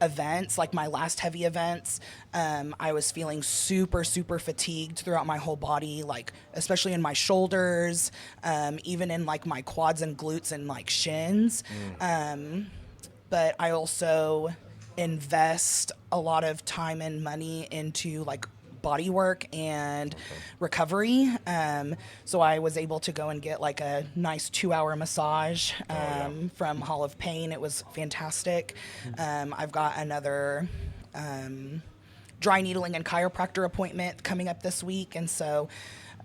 events, like my last heavy events, I was feeling super, super fatigued throughout my whole body, like especially in my shoulders, even in like my quads and glutes and like shins. But I also invest a lot of time and money into like body work and recovery. So I was able to go and get like a nice 2-hour massage from Hall of Pain. It was fantastic. I've got another dry needling and chiropractor appointment coming up this week. And so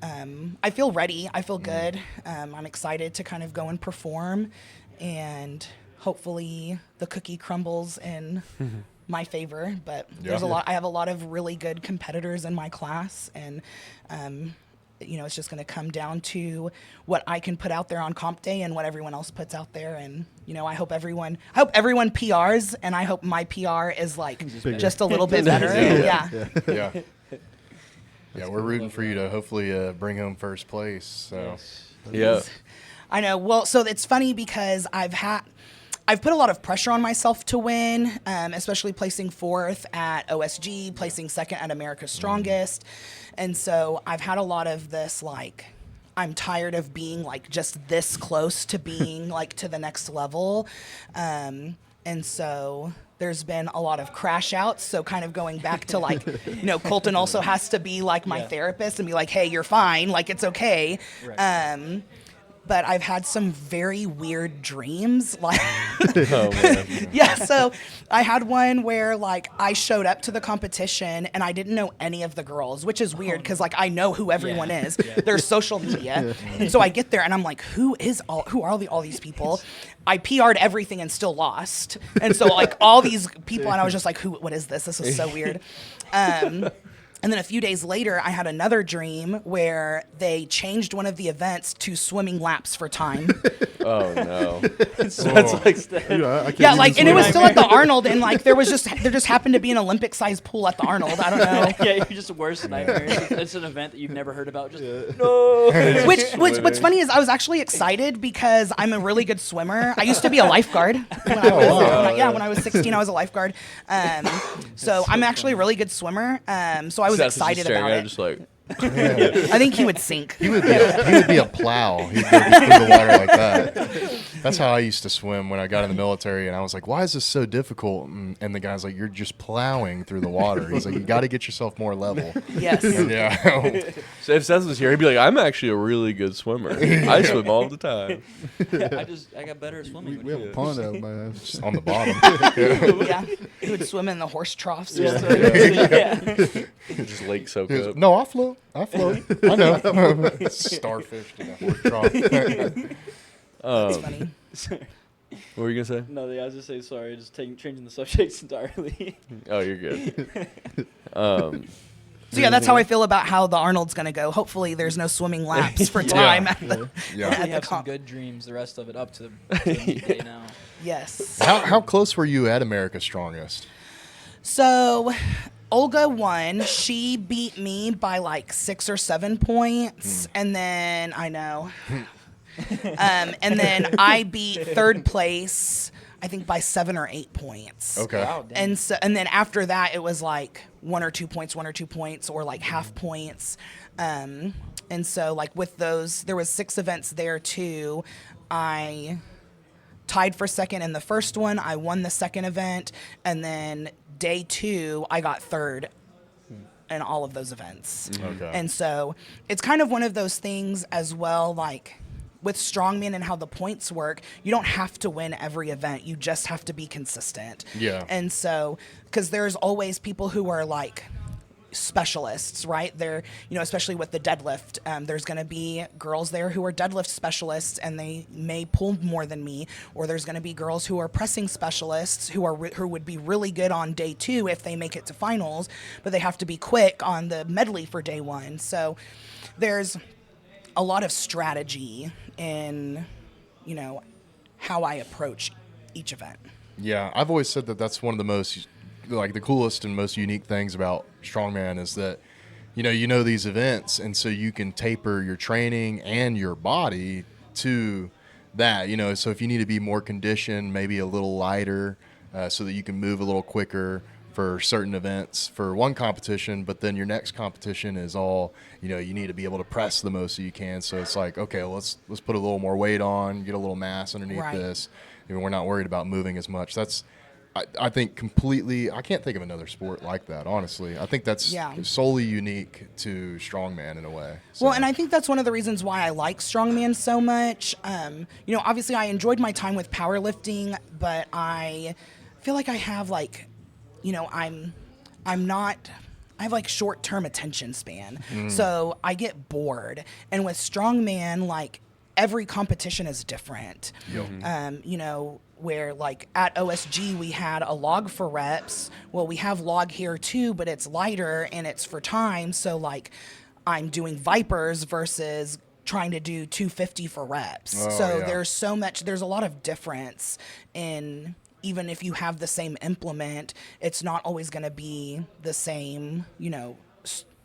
I feel ready. I feel good. I'm excited to kind of go and perform, and hopefully the cookie crumbles in my favor. But there's I have a lot of really good competitors in my class, and it's just going to come down to what I can put out there on comp day and what everyone else puts out there. And I hope everyone PRs, and I hope my PR is like just a little bit better. Yeah, we're rooting for you to hopefully bring home first place. So Yeah. I know. Well, so it's funny because I've put a lot of pressure on myself to win, especially placing 4th at OSG, placing 2nd at America's Strongest. And so I've had a lot of this, like, I'm tired of being like just this close to being like to the next level. And so there's been a lot of crash outs. So kind of going back to like, Colton also has to be like my therapist and be like, hey, you're fine. Like, it's okay. Right. But I've had some very weird dreams. Like, Oh, man. yeah, so I had one where like I showed up to the competition and I didn't know any of the girls, which is weird because like I know who everyone is. There's social media. And so I get there and I'm like, who are all these people? I PR'd everything and still lost. And so like all these people, and I was just like, what is this? This is so weird. And then a few days later, I had another dream where they changed one of the events to swimming laps for time. Oh no. So that's like Yeah, like, and it was still at the Arnold, and like there just happened to be an Olympic-sized pool at the Arnold. I don't know. yeah, you're just worse nightmare. It's an event that you've never heard about. Just no. What's funny is I was actually excited because I'm a really good swimmer. I used to be a lifeguard when I was 16. I was a lifeguard. So I'm actually a really good swimmer. So I was excited about it. Just like, I think he would sink. he would be a plow. He'd go through the water like that. That's how I used to swim when I got in the military, and I was like, why is this so difficult? And the guy's like, you're just plowing through the water. He's like, you got to get yourself more level. Yes. Yeah. so if Seth was here, he'd be like, I'm actually a really good swimmer. I swim all the time. I got better at swimming. We have a pond out my house. Just on the bottom. Yeah. He would swim in the horse troughs. Or Just lake soak up. No, I float. I know. Starfish to the horse trough. That's funny. What were you gonna say? No, I was just saying sorry. Just changing the subjects entirely. Oh, you're good. So yeah, that's how I feel about how the Arnold's going to go. Hopefully there's no swimming laps for time at the Yeah. We at the have some comp. good dreams. The rest of it up to the day now. Yes. How close were you at America's Strongest? So Olga won. She beat me by like 6 or 7 points. And then I know. And then I beat 3rd place, I think by 7 or 8 points. Okay. Wow, dang. And then after that, it was like 1 or 2 points, or like half points. And so like with those, there was 6 events there too. I tied for 2nd in the first one. I won the 2nd event, and then day 2, I got 3rd in all of those events. Okay. And so it's kind of one of those things as well, like with strongman and how the points work, you don't have to win every event. You just have to be consistent. Yeah. And so, because there's always people who are like specialists, right? They're, especially with the deadlift, there's going to be girls there who are deadlift specialists and they may pull more than me, or there's going to be girls who are pressing specialists who would be really good on day 2 if they make it to finals, but they have to be quick on the medley for day 1. So there's a lot of strategy in, how I approach each event. Yeah, I've always said that that's one of the most, like, the coolest and most unique things about strongman is that, you know these events, and so you can taper your training and your body to that, so if you need to be more conditioned, maybe a little lighter, so that you can move a little quicker for certain events for one competition, but then your next competition is all, you need to be able to press the most that you can. So it's like, okay, well, let's put a little more weight on, get a little mass underneath this. We're not worried about moving as much. That's, I think, completely, I can't think of another sport like that, honestly. I think that's solely unique to strongman in a way. So. Well, and I think that's one of the reasons why I like strongman so much. Obviously I enjoyed my time with powerlifting, but I feel like I have like, I have like short-term attention span. So I get bored. And with strongman, like every competition is different. Where like at OSG we had a log for reps. Well, we have log here too, but it's lighter and it's for time. So like I'm doing Vipers versus trying to do 250 for reps. There's a lot of difference in, even if you have the same implement, it's not always going to be the same,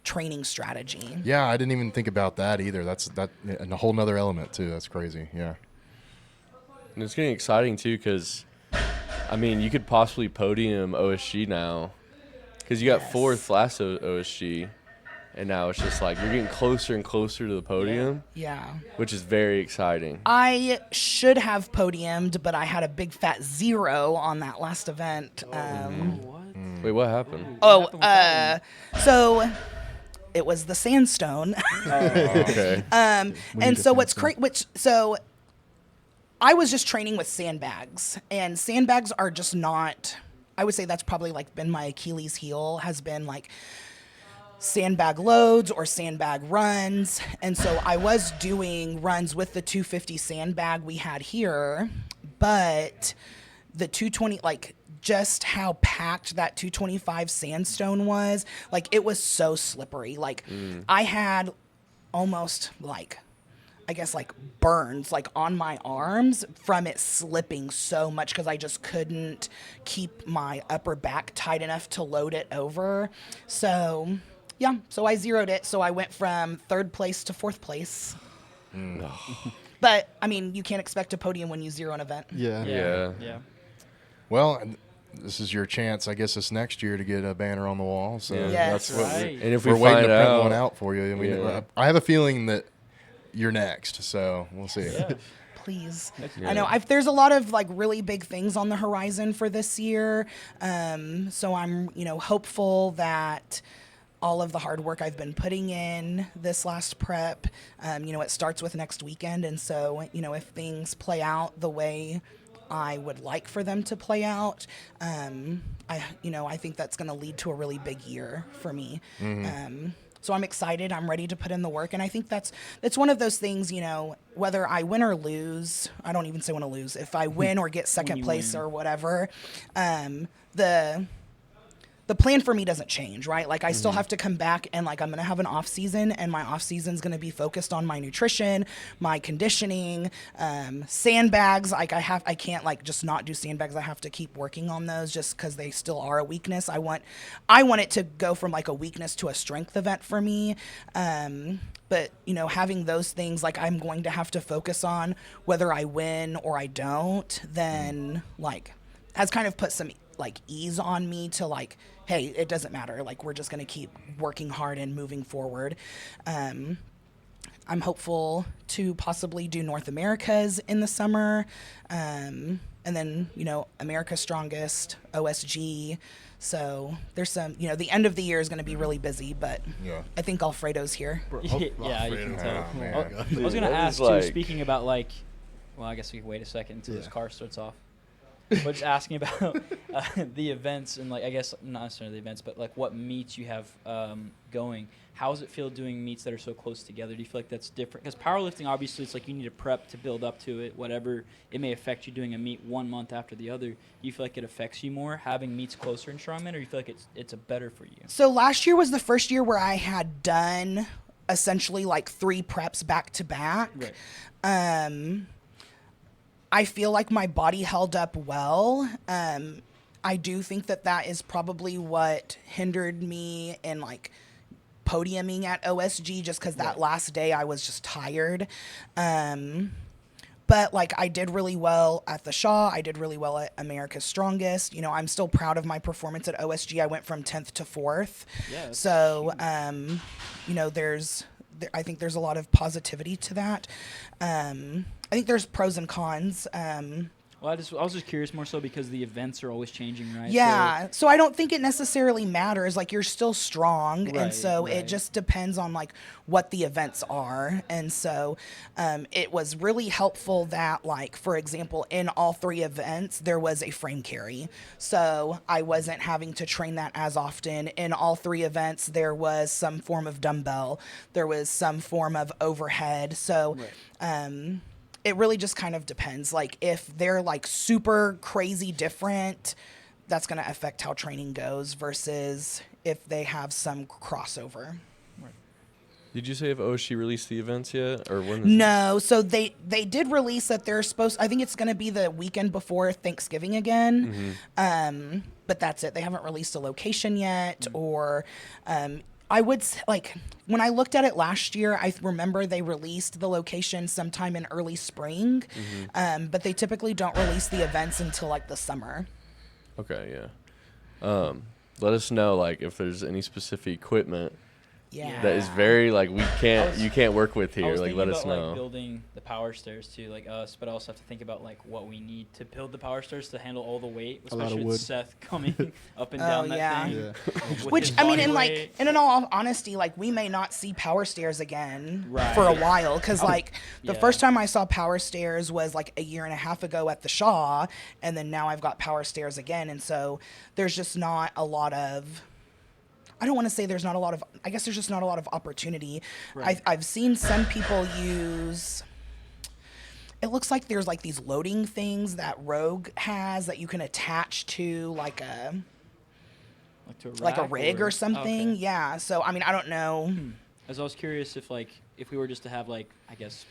training strategy. Yeah, I didn't even think about that either. That's and a whole nother element too. That's crazy. Yeah. And it's getting exciting too, because, you could possibly podium OSG now, because you got fourth last OSG, and now it's just like you're getting closer and closer to the podium. Yeah. Which is very exciting. I should have podiumed, but I had a big fat 0 on that last event. What? Wait, what happened? So it was the sandstone. Okay. And so what's crazy, I was just training with sandbags, and sandbags are just not, I would say that's probably like been my Achilles heel, has been like sandbag loads or sandbag runs. And so I was doing runs with the 250 sandbag we had here, but the 220, like just how packed that 225 sandstone was, like it was so slippery. Like I had almost like, I guess like burns like on my arms from it slipping so much, because I just couldn't keep my upper back tight enough to load it over. So so I zeroed it. So I went from 3rd place to 4th place. But you can't expect a podium when you zero an event. Yeah. Well, this is your chance, I guess, this next year to get a banner on the wall. So that's what right. And if we we're waiting find to print out, one out for you. I have a feeling that you're next, so we'll see. Yeah. Please. Yeah. I know there's a lot of like really big things on the horizon for this year. So I'm, hopeful that all of the hard work I've been putting in this last prep, it starts with next weekend. And so, if things play out the way I would like for them to play out, I think that's going to lead to a really big year for me. So I'm excited. I'm ready to put in the work. And I think that's one of those things, whether I win or lose, I don't even say want to lose. If I win or get second place or whatever, the plan for me doesn't change, right? Like I still have to come back and like I'm going to have an off season, and my off season is going to be focused on my nutrition, my conditioning, sandbags. Like I can't like just not do sandbags. I have to keep working on those just because they still are a weakness. I want it to go from like a weakness to a strength event for me. But having those things, like I'm going to have to focus on whether I win or I don't, then like has kind of put some like ease on me to like, hey, it doesn't matter. Like we're just going to keep working hard and moving forward. I'm hopeful to possibly do North Americas in the summer. And then, America's Strongest, OSG. So there's some, the end of the year is going to be really busy, but I think Alfredo's here. Yeah, you can tell. Oh, man. I was going to ask, too, like- speaking about, like, well, I guess we can wait a second until this car starts off. But just asking about the events and, like, I guess not necessarily the events, but, like, what meets you have going. How does it feel doing meets that are so close together? Do you feel like that's different? Because powerlifting, obviously, it's like you need to prep to build up to it, whatever. It may affect you doing a meet 1 month after the other. Do you feel like it affects you more having meets closer in strongman, or do you feel like it's a better for you? So last year was the first year where I had done essentially like 3 preps back to back. Right. I feel like my body held up well. I do think that is probably what hindered me in like podiuming at OSG, just because that last day I was just tired. But like I did really well at the Shaw. I did really well at America's Strongest. You know, I'm still proud of my performance at OSG. I went from 10th to 4th. Yeah, So, you know, I think there's a lot of positivity to that. I think there's pros and cons. Well, I was just curious more so because the events are always changing, right? Yeah. So I don't think it necessarily matters. Like you're still strong. Right, And so right. it just depends on like what the events are. And so it was really helpful that like, for example, in all 3 events, there was a frame carry. So I wasn't having to train that as often. In all 3 events, there was some form of dumbbell. There was some form of overhead. So, Right. It really just kind of depends. Like if they're like super crazy different, that's going to affect how training goes versus if they have some crossover. Did you say if OSG released the events yet, or when? No, so they did release that they're supposed. I think it's going to be the weekend before Thanksgiving again. But that's it. They haven't released a location yet, or I would like when I looked at it last year, I remember they released the location sometime in early spring, but they typically don't release the events until like the summer. Okay, yeah. Let us know like if there's any specific equipment Yeah. that is very like you can't work with I here. was Like thinking let us about know. like building the power stairs too, like us, but I also have to think about like what we need to build the power stairs to handle all the weight, A lot of especially wood. with Seth coming up and Oh, down that yeah. thing. Yeah. with Which his I mean, body in weight. in all honesty, like we may not see power stairs again Right. for a while because like the yeah. first time I saw power stairs was like a year and a half ago at the Shaw, and then now I've got power stairs again, and so there's just not a lot of. I don't want to say there's not a lot of. I guess there's just not a lot of opportunity. Right. I've seen some people use. It looks like there's like these loading things that Rogue has that you can attach to like a to a like a rack rig or something. Okay. Yeah. So I mean, I don't know. As I was curious if we were just to have like I guess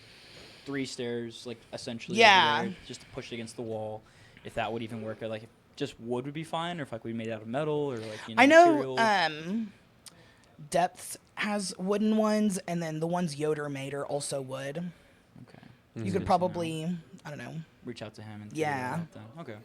3 stairs like essentially Yeah. over there, just to push against the wall, if that would even work, or like if just wood would be fine, or if like we made it out of metal or like I know material. Depth has wooden ones, and then the ones Yoder made are also wood. Okay. You Good could to probably, I don't know. reach out to him and Yeah. figure it out then. Okay.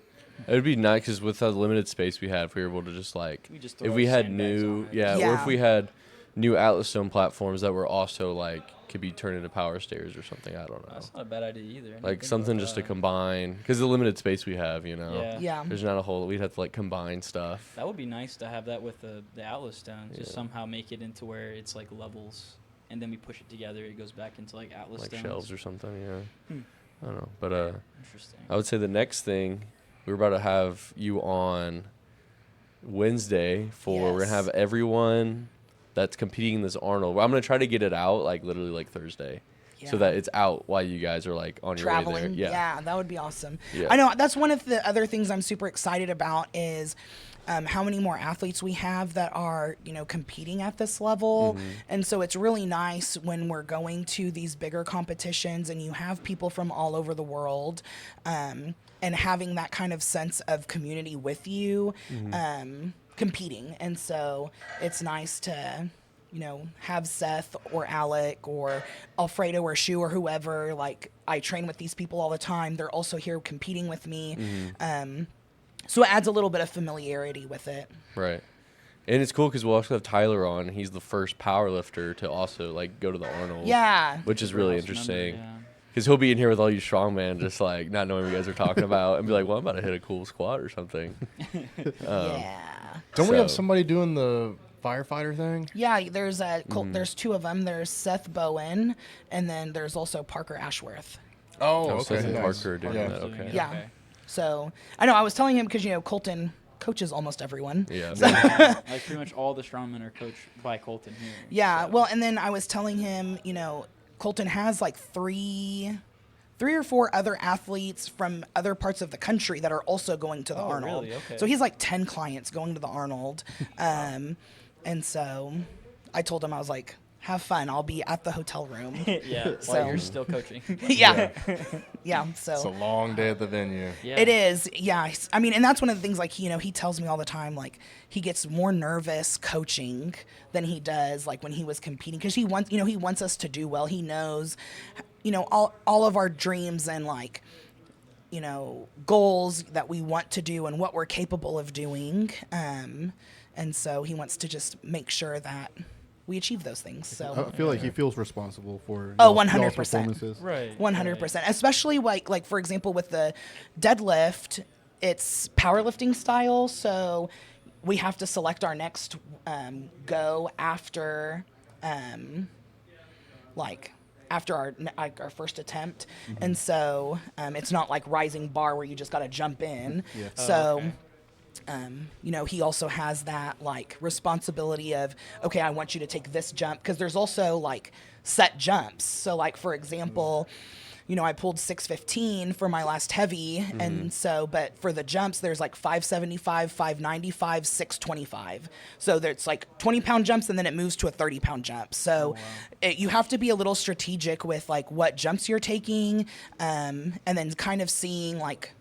It would be nice because with the limited space we had, if we were able to just like, We just throw if we had sandbags new, on it. yeah, or Yeah. if we had new Atlas Stone platforms that were also like could be turned into power stairs or something. I don't know, That's not a bad idea either. I didn't like think something about just to that. combine because the limited space we have, you know, Yeah. Yeah. there's not a whole. We'd have to like combine stuff. That would be nice to have that with the Atlas stones. Just Yeah. somehow make it into where it's like levels, and then we push it together. It goes back into like Atlas Like stones. shelves or something, yeah. Hmm. I don't know, but Interesting. I would say the next thing we're about to have you on Wednesday for we're Yes. gonna have everyone that's competing in this Arnold. I'm gonna try to get it out like literally like Thursday, so Yeah. that it's out while you guys are like on your way Traveling. there. Yeah, that would be awesome. Yeah. I know that's one of the other things I'm super excited about is how many more athletes we have that are, you know, competing at this level. And so it's really nice when we're going to these bigger competitions and you have people from all over the world and having that kind of sense of community with you competing. And so it's nice to, you know, have Seth or Alec or Alfredo or Shu or whoever. Like, I train with these people all the time. They're also here competing with me. So it adds a little bit of familiarity with it. Right. And it's cool because we'll also have Tyler on. He's the first power lifter to also like go to the Arnold. Yeah. Which is really House member, interesting. yeah. Because he'll be in here with all you strongman, just like not knowing what you guys are talking about, and be like, "Well, I'm about to hit a cool squat or something." Yeah. Don't we have So- somebody doing the firefighter thing? Yeah, there's there's 2 of them. There's Seth Bowen, and then there's also Parker Ashworth. Oh, Oh, Seth and nice. Parker are doing Yeah. that. Doing Okay. it, Yeah. okay. So I know I was telling him because, you know, Colton coaches almost everyone. Yeah. Like pretty much all the strongmen are coached by Colton here. Yeah, so. well, and then I was telling him, you know, Colton has like three or 4 other athletes from other parts of the country that are also going to the Oh, Arnold. really? Okay. So he's like 10 clients going to the Arnold. And so I told him, I was like, have fun. I'll be at the hotel room. Yeah, while So- you're still coaching. yeah. Yeah. It's a So long day at the venue. Yeah. it is. Yeah. I mean, and that's one of the things, like, you know, he tells me all the time, like, he gets more nervous coaching than he does, like, when he was competing. Because he wants us to do well. He knows all of our dreams and like, goals that we want to do and what we're capable of doing. And so he wants to just make sure that we achieve those things. So I feel like he feels responsible for 100%. performances. Right. 100%. Especially like for example with the deadlift, it's powerlifting style, so we have to select our next go after after our first attempt. And so it's not like rising bar where you just got to jump in. Yeah. So he also has that like responsibility of, okay, I want you to take this jump, because there's also like set jumps. So like, for example, I pulled 615 for my last heavy. And so, but for the jumps, there's like 575, 595, 625. So there's like 20-pound jumps, and then it moves to a 30-pound jump. So you have to be a little strategic with like what jumps you're taking, and then kind of seeing like,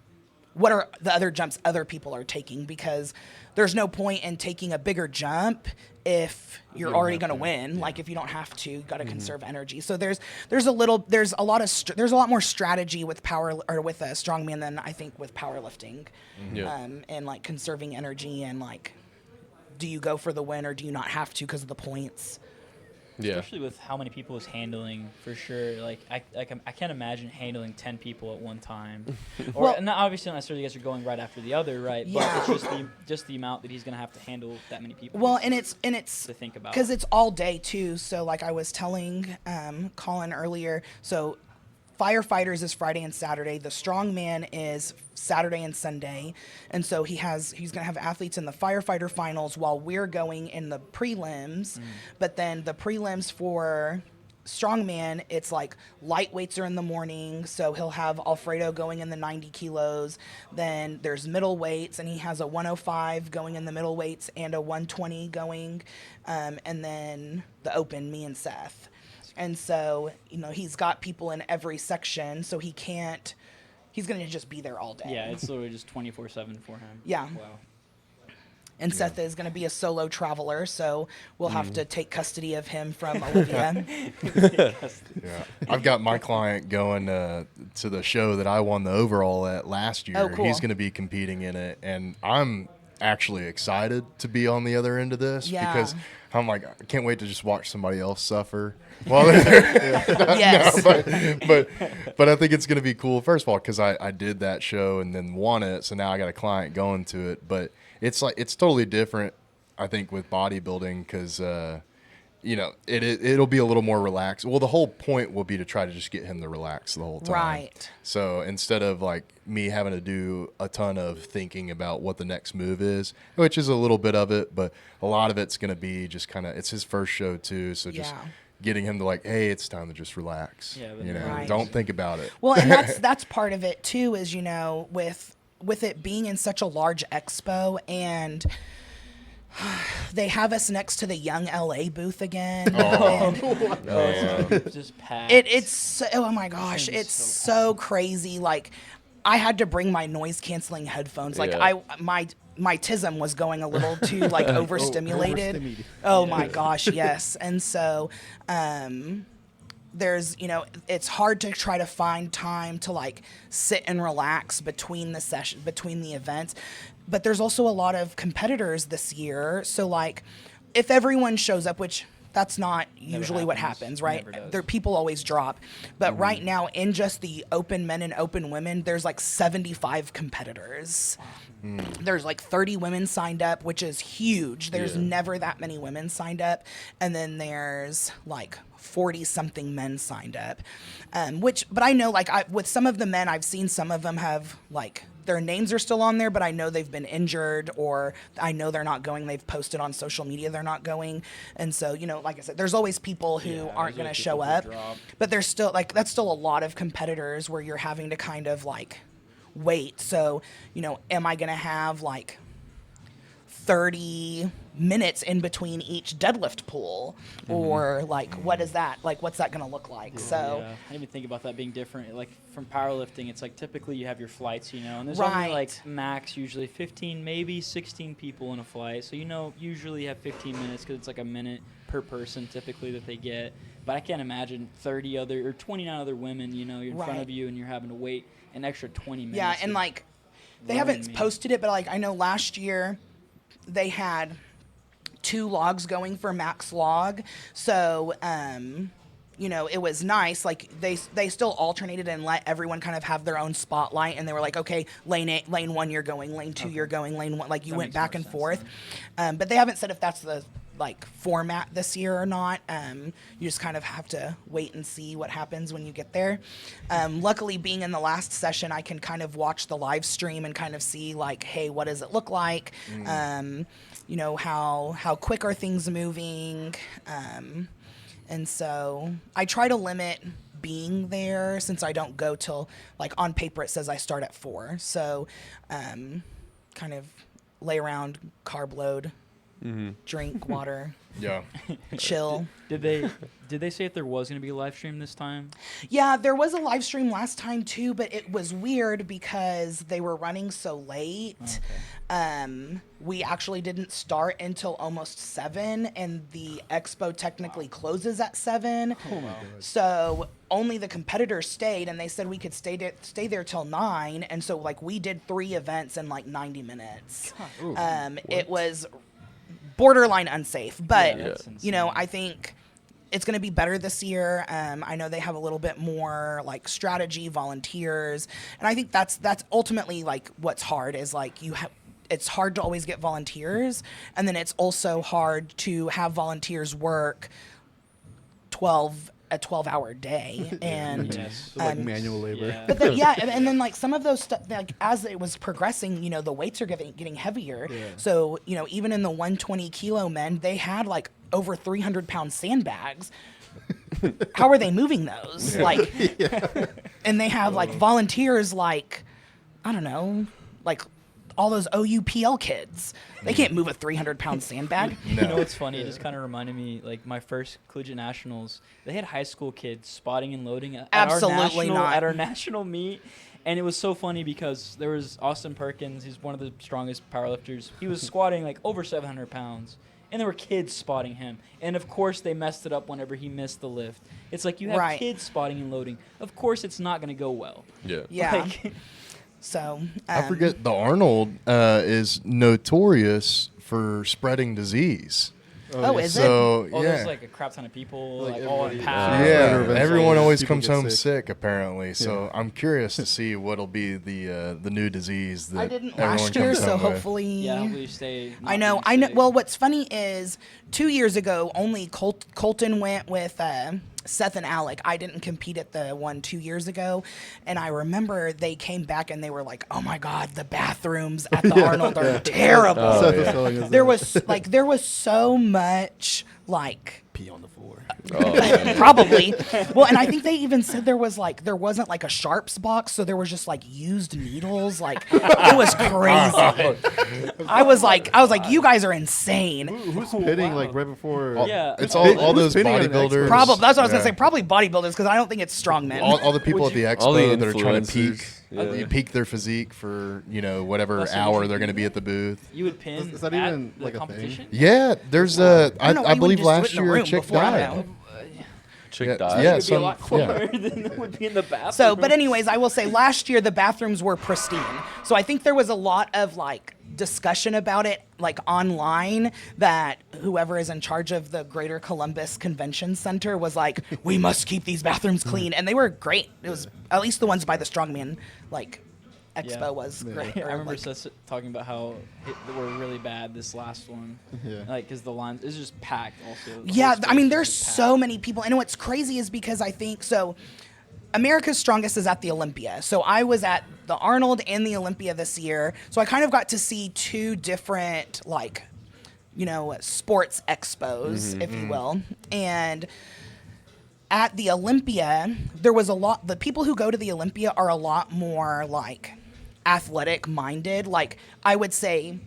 what are the other jumps other people are taking, because there's no point in taking a bigger jump if you're already going to win. Like if you don't have to, you got to conserve energy. So there's a lot more strategy with power or with a strongman than I think with powerlifting. And like conserving energy, and like, do you go for the win or do you not have to because of the points? Yeah. Especially with how many people is handling, for sure. Like I can't imagine handling 10 people at one time. Or Well, not obviously not necessarily you guys are going right after the other, right? Yeah. But it's just the amount that he's gonna have to handle that many people. Well, and it's to think about, because it's all day too. So like I was telling Colin earlier, so firefighters is Friday and Saturday. The strongman is Saturday and Sunday. And so he's going to have athletes in the firefighter finals while we're going in the prelims. But then the prelims for strongman, it's like light weights are in the morning. So he'll have Alfredo going in the 90 kilos. Then there's middle weights, and he has a 105 going in the middle weights and a 120 going. And then the open, me and Seth. And so, he's got people in every section, so he's going to just be there all day. yeah, it's literally just 24/7 for him. Yeah. Wow. And Seth is going to be a solo traveler, so we'll have to take custody of him from Olivia. Yeah, I've got my client going to the show that I won the overall at last year. Oh, cool. He's going to be competing in it, and I'm actually excited to be on the other end of this because I'm like, I can't wait to just watch somebody else suffer. Well, Yes. but I think it's going to be cool. First of all, because I did that show and then won it, so now I got a client going to it. But it's totally different, I think, with bodybuilding because it'll be a little more relaxed. Well, the whole point will be to try to just get him to relax the whole time. Right. So instead of like me having to do a ton of thinking about what the next move is, which is a little bit of it, but a lot of it's going to be just kind of, it's his first show too. So just getting him to like, hey, it's time to just relax. Yeah, Right. Don't think about it. Well, and that's part of it too, is, with it being in such a large expo, and they have us next to the Young LA booth again. Just packed. It's oh my gosh, it's so crazy. Like, I had to bring my noise canceling headphones. Like my TISM was going a little too like overstimulated. Oh my gosh, yes. And so there's, it's hard to try to find time to like sit and relax between the events. But there's also a lot of competitors this year. So like, if everyone shows up, which that's not usually what happens, right? People always drop. But right now, in just the open men and open women, there's like 75 competitors. There's like 30 women signed up, which is huge. There's never that many women signed up. And then there's like 40-something men signed up. But I know, like, with some of the men, I've seen some of them have, like, their names are still on there, but I know they've been injured, or I know they're not going. They've posted on social media they're not going. And so, like I said, there's always people who aren't going to show up. But there's still, like, that's still a lot of competitors where you're having to kind of, like, wait. So, am I going to have, like, 30 minutes in between each deadlift pull, or like what is that, like what's that going to look like? So I didn't even think about that being different. Like from powerlifting, it's like typically you have your flights, and there's only like max usually 15, maybe 16 people in a flight, so usually you have 15 minutes because it's like a minute per person typically that they get. But I can't imagine 30 other or 29 other women, you're in front of you and you're having to wait an extra 20 minutes. Yeah, and like they haven't posted it, but like I know last year they had 2 logs going for max log. So it was nice. Like they still alternated and let everyone kind of have their own spotlight, and they were like, okay, lane 1 you're going, lane 2 you're going, lane 1, like you went back and forth. But they haven't said if that's the like format this year or not. You just kind of have to wait and see what happens when you get there. Luckily, being in the last session, I can kind of watch the live stream and kind of see like, hey, what does it look like? How quick are things moving? And so I try to limit being there since I don't go till, like, on paper it says I start at 4. So kind of lay around, carb load, drink water, chill. Did they say if there was going to be a live stream this time? Yeah, there was a live stream last time too, but it was weird because they were running so late. Okay. We actually didn't start until almost 7, and the expo technically closes at 7. Oh my God. So only the competitors stayed, and they said we could stay there till 9. And so like we did 3 events in like 90 minutes. It was borderline unsafe, but I think it's going to be better this year. I know they have a little bit more like strategy, volunteers, and I think that's ultimately like what's hard is like it's hard to always get volunteers, and then it's also hard to have volunteers work a 12-hour day and like manual labor. Yeah. But and then like some of those stuff, like as it was progressing, the weights are getting heavier. Yeah. So even in the 120 kilo men, they had like over 300-pound sandbags. How are they moving those? Like, and they have like volunteers, like, I don't know, like all those OUPL kids. They can't move a 300-pound sandbag. You know what's funny? It just kind of reminded me, like, my first collegiate nationals, they had high school kids spotting and loading at our national meet. And it was so funny because there was Austin Perkins. He's one of the strongest powerlifters. He was squatting, like, over 700 pounds. And there were kids spotting him. And, of course, they messed it up whenever he missed the lift. It's like you have kids spotting and loading. Of course it's not going to go well. Yeah. Like, so I forget the Arnold is notorious for spreading disease. Is it? So there's like a crap ton of people, like all in everybody- paths. Yeah, everyone always people comes get home sick. sick apparently. So I'm curious to see what'll be the new disease that I didn't everyone last year, comes so home with. hopefully. Yeah, we stay. I know. Well, what's funny is 2 years ago, only Colton went with Seth and Alec. I didn't compete at the one 2 years ago, and I remember they came back and they were like, "Oh my God, the bathrooms at the Arnold are terrible." Seth was telling us that. There was so much like Pee on the floor. probably. Well, and I think they even said there wasn't like a sharps box, so there was just like used needles. Like it was crazy. I was like, you guys are insane. Who's pitting like right before? Yeah. It's all those pinning on an bodybuilders. expo? Probably that's what I was Yeah. gonna say. Probably bodybuilders because I don't think it's strongmen. All the people at the all the expo that are trying to peak, influencers, yeah. peak their physique for whatever Also, would hour you they're do going to be that? at the booth. You would pin Is that at even, the like, a thing? competition? Yeah, there's I don't know, I we wouldn't believe just do it last in the year a room chick before I died. know. Chick Yeah, died. yeah, It would be a lot some- yeah. cooler than it would be in the bathroom. So, but anyways, I will say last year the bathrooms were pristine. So I think there was a lot of like discussion about it like online that whoever is in charge of the Greater Columbus Convention Center was like, we must keep these bathrooms clean. And they were great. It was at least the ones by the strongman like expo was great. I or, remember like- Seth talking about how they were really bad this last one. Yeah. Like, because the lines is just packed also. The Yeah, whole I space mean, is there's just packed. so many people. And what's crazy is because I think so. America's Strongest is at the Olympia. So I was at the Arnold and the Olympia this year. So I kind of got to see 2 different, like, sports expos, if you will. And at the Olympia, there was the people who go to the Olympia are a lot more, like, athletic minded. Like, I would say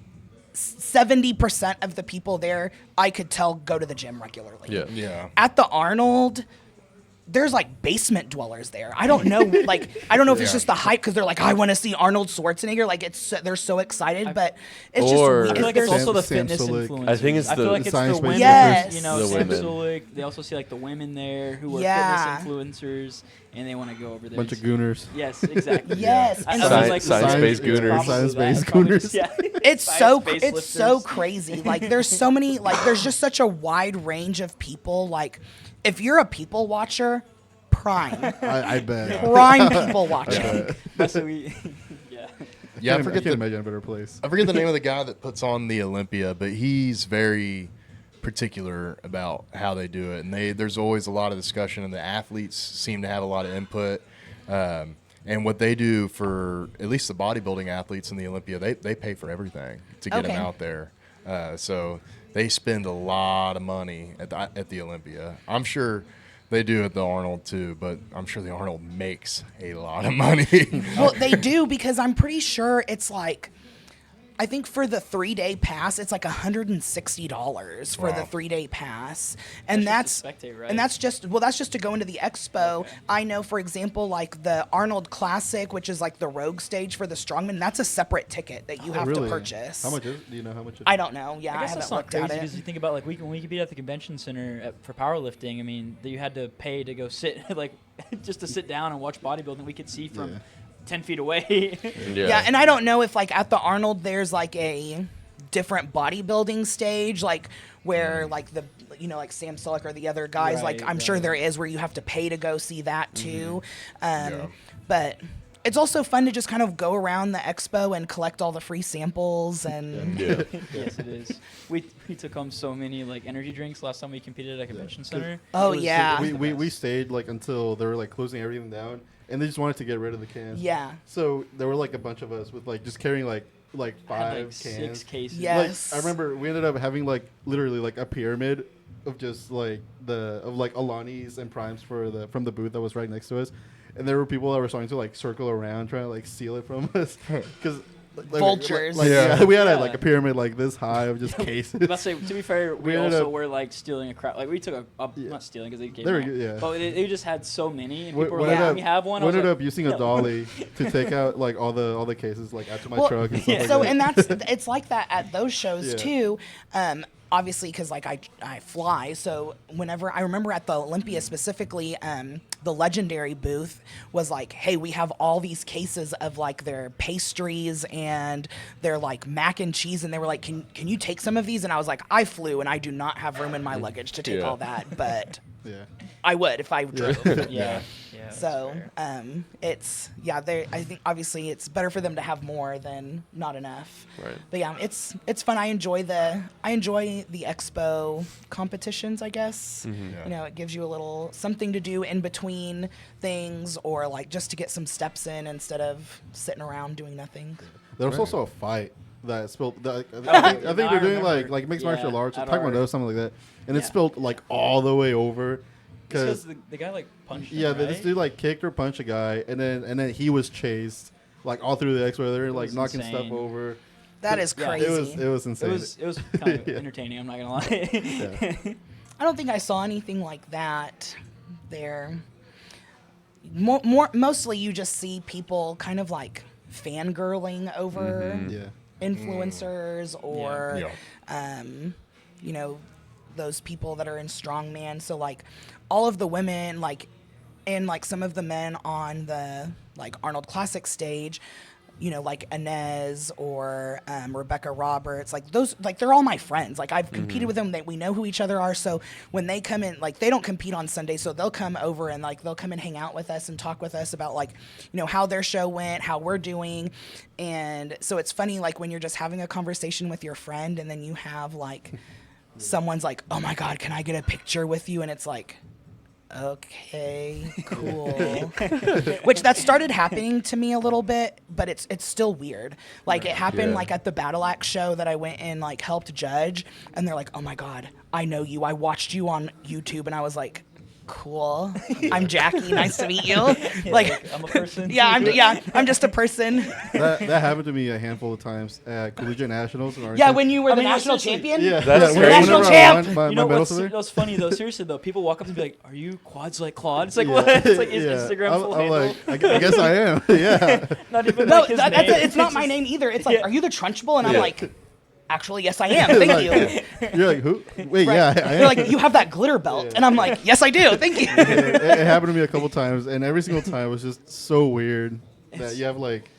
70% of the people there, I could tell, go to the gym regularly. Yeah. Yeah. At the Arnold, there's like basement dwellers there. I don't know, like I don't know if it's just the hype because they're like, I want to see Arnold Schwarzenegger. Like they're so excited, but it's Or- just just I feel like it's also the Sam fitness Sulek. influencers. I think it's I feel the like it's science the based women. Yes. You know, The Sam women. Sulek. They also see like the women there who are Yeah. fitness influencers, and they want to go over there. Bunch of and see- gooners. Yes, exactly. Yes, I and was Science- like, science-based it's probably gooners. that. Science-based It's probably gooners. just- yeah. it's Science-based so lifters. crazy. Like there's so many, like there's just such a wide range of people. Like if you're a people watcher, prime I bet. people watching. So we, yeah. Yeah, I Can't forget imagine a better place. I forget the name of the guy that puts on the Olympia, but he's very particular about how they do it, and there's always a lot of discussion, and the athletes seem to have a lot of input. And what they do for at least the bodybuilding athletes in the Olympia, they pay for everything to get them Okay. out there. So they spend a lot of money at the Olympia. I'm sure they do at the Arnold too, but I'm sure the Arnold makes a lot of money. Well, they do because I'm pretty sure it's like, I think for the 3-day pass, it's like $160 for the Wow. 3-day pass, and that's That's just to spectate, right? and that's just to go into the expo. Okay. I know, for example, like the Arnold Classic, which is like the Rogue stage for the strongman. That's a separate ticket that you have Really? to purchase. How much is? Do you know how much? I don't know. Yeah, I I, guess haven't that's not looked crazy at because you it. think about like when we competed at the convention center for powerlifting. I mean, that you had to pay to go sit like just to sit down and watch bodybuilding. We could see from Yeah. 10 feet away. Yeah, and I don't know if like at the Arnold there's like a different bodybuilding stage, like where like the like Sam Sulek or the other guys, like Right, I'm sure right. there is where you have to pay to go see that too. Yeah. But it's also fun to just kind of go around the expo and collect all the free samples and Yeah. Yes, it is. We took home so many like energy drinks last time we competed at a convention center. Oh, It was- yeah. it was the We best. stayed like until they were like closing everything down, and they just wanted to get rid of the cans. yeah. So there were like a bunch of us with like just carrying like I had, 5 like cans. 6 cases. Yeah. Like Yes. I remember we ended up having like literally like a pyramid of just like Alani's and primes from the booth that was right next to us, and there were people that were starting to like circle around trying to like steal it from us because Vultures. Yeah. we had Yeah. like a pyramid like this high of just cases. Let's say, to be fair, we ended also up- were like stealing a crowd. Like we took Yeah. not stealing because they gave They were them good, all. yeah. But they just had so many, and We- people were we like, ended "Let me have one." I We was ended like, up using a "No." dolly to take out like all the cases like out to my Well, truck and stuff like so that. and that's it's like that at those shows Yeah. too. Obviously, because like I fly, so whenever I remember at the Olympia specifically, the Legendary booth was like, hey, we have all these cases of like their pastries and their like mac and cheese, and they were like, can you take some of these? And I was like, I flew and I do not have room in my luggage to take Yeah. all that, but yeah. I would if I drove. Yeah. Yeah. So, that's fair. it's I think obviously it's better for them to have more than not enough. Right. But yeah, it's fun. I enjoy the expo competitions, I guess. Yeah. You know, it gives you a little something to do in between things, or like just to get some steps in instead of sitting around doing nothing. There was also a fight that spilled. I think now they're I doing remember. like mixed Yeah, martial arts, or at taekwondo, our- something like that, and it Yeah. spilled like all the way over. Because Because the guy like punched. yeah, him, right? this dude like kicked or punched a guy, and then he was chased like all through the expo. They were like was knocking stuff insane. over. That is Yeah. crazy. It was It insane. was kind of Yeah. entertaining. I'm not gonna lie. Yeah. I don't think I saw anything like that there. Mostly you just see people kind of like fangirling over Yeah. influencers or Yeah. you know, those people that are in strongman. So like all of the women like and like some of the men on the like Arnold Classic stage, you know, like Inez or Rebecca Roberts, like those, like they're all my friends. Like I've competed with them. We know who each other are. So when they come in, like they don't compete on Sunday, so they'll come over and like they'll come and hang out with us and talk with us about like, you know, how their show went, how we're doing. And so it's funny, like when you're just having a conversation with your friend and then you have like someone's like, oh my God, can I get a picture with you? And it's like, okay, cool. Which that started happening to me a little bit, but it's still weird. Like it happened Yeah. like at the Battle Axe show that I went and like helped judge, and they're like, "Oh my God, I know you. I watched you on YouTube," and I was like, cool. I'm Jackie. Nice to meet you. Like, I'm a person. I'm just a person. That happened to me a handful of times at collegiate nationals. In Yeah, when you were I the mean, national seriously, champion. yeah, That's whenever crazy. National I champ! won my You know medal what's silver. funny though? Seriously though, people walk up and be like, "Are you quads like Claude?" It's like Yeah. what? It's like his Yeah. Instagram full I'm handle. like, I guess I am. Yeah. Not even No, like his name. it's not my name either. It's like, Yeah. are you the Trunchbull? And I'm Yeah. like, actually, yes, I am. Thank you. You're like, who? Wait, Right. yeah, I am. You're like, you have that glitter belt. And I'm like, yes, I do. Thank you. It happened to me a couple times, and every single time was just so weird that you have like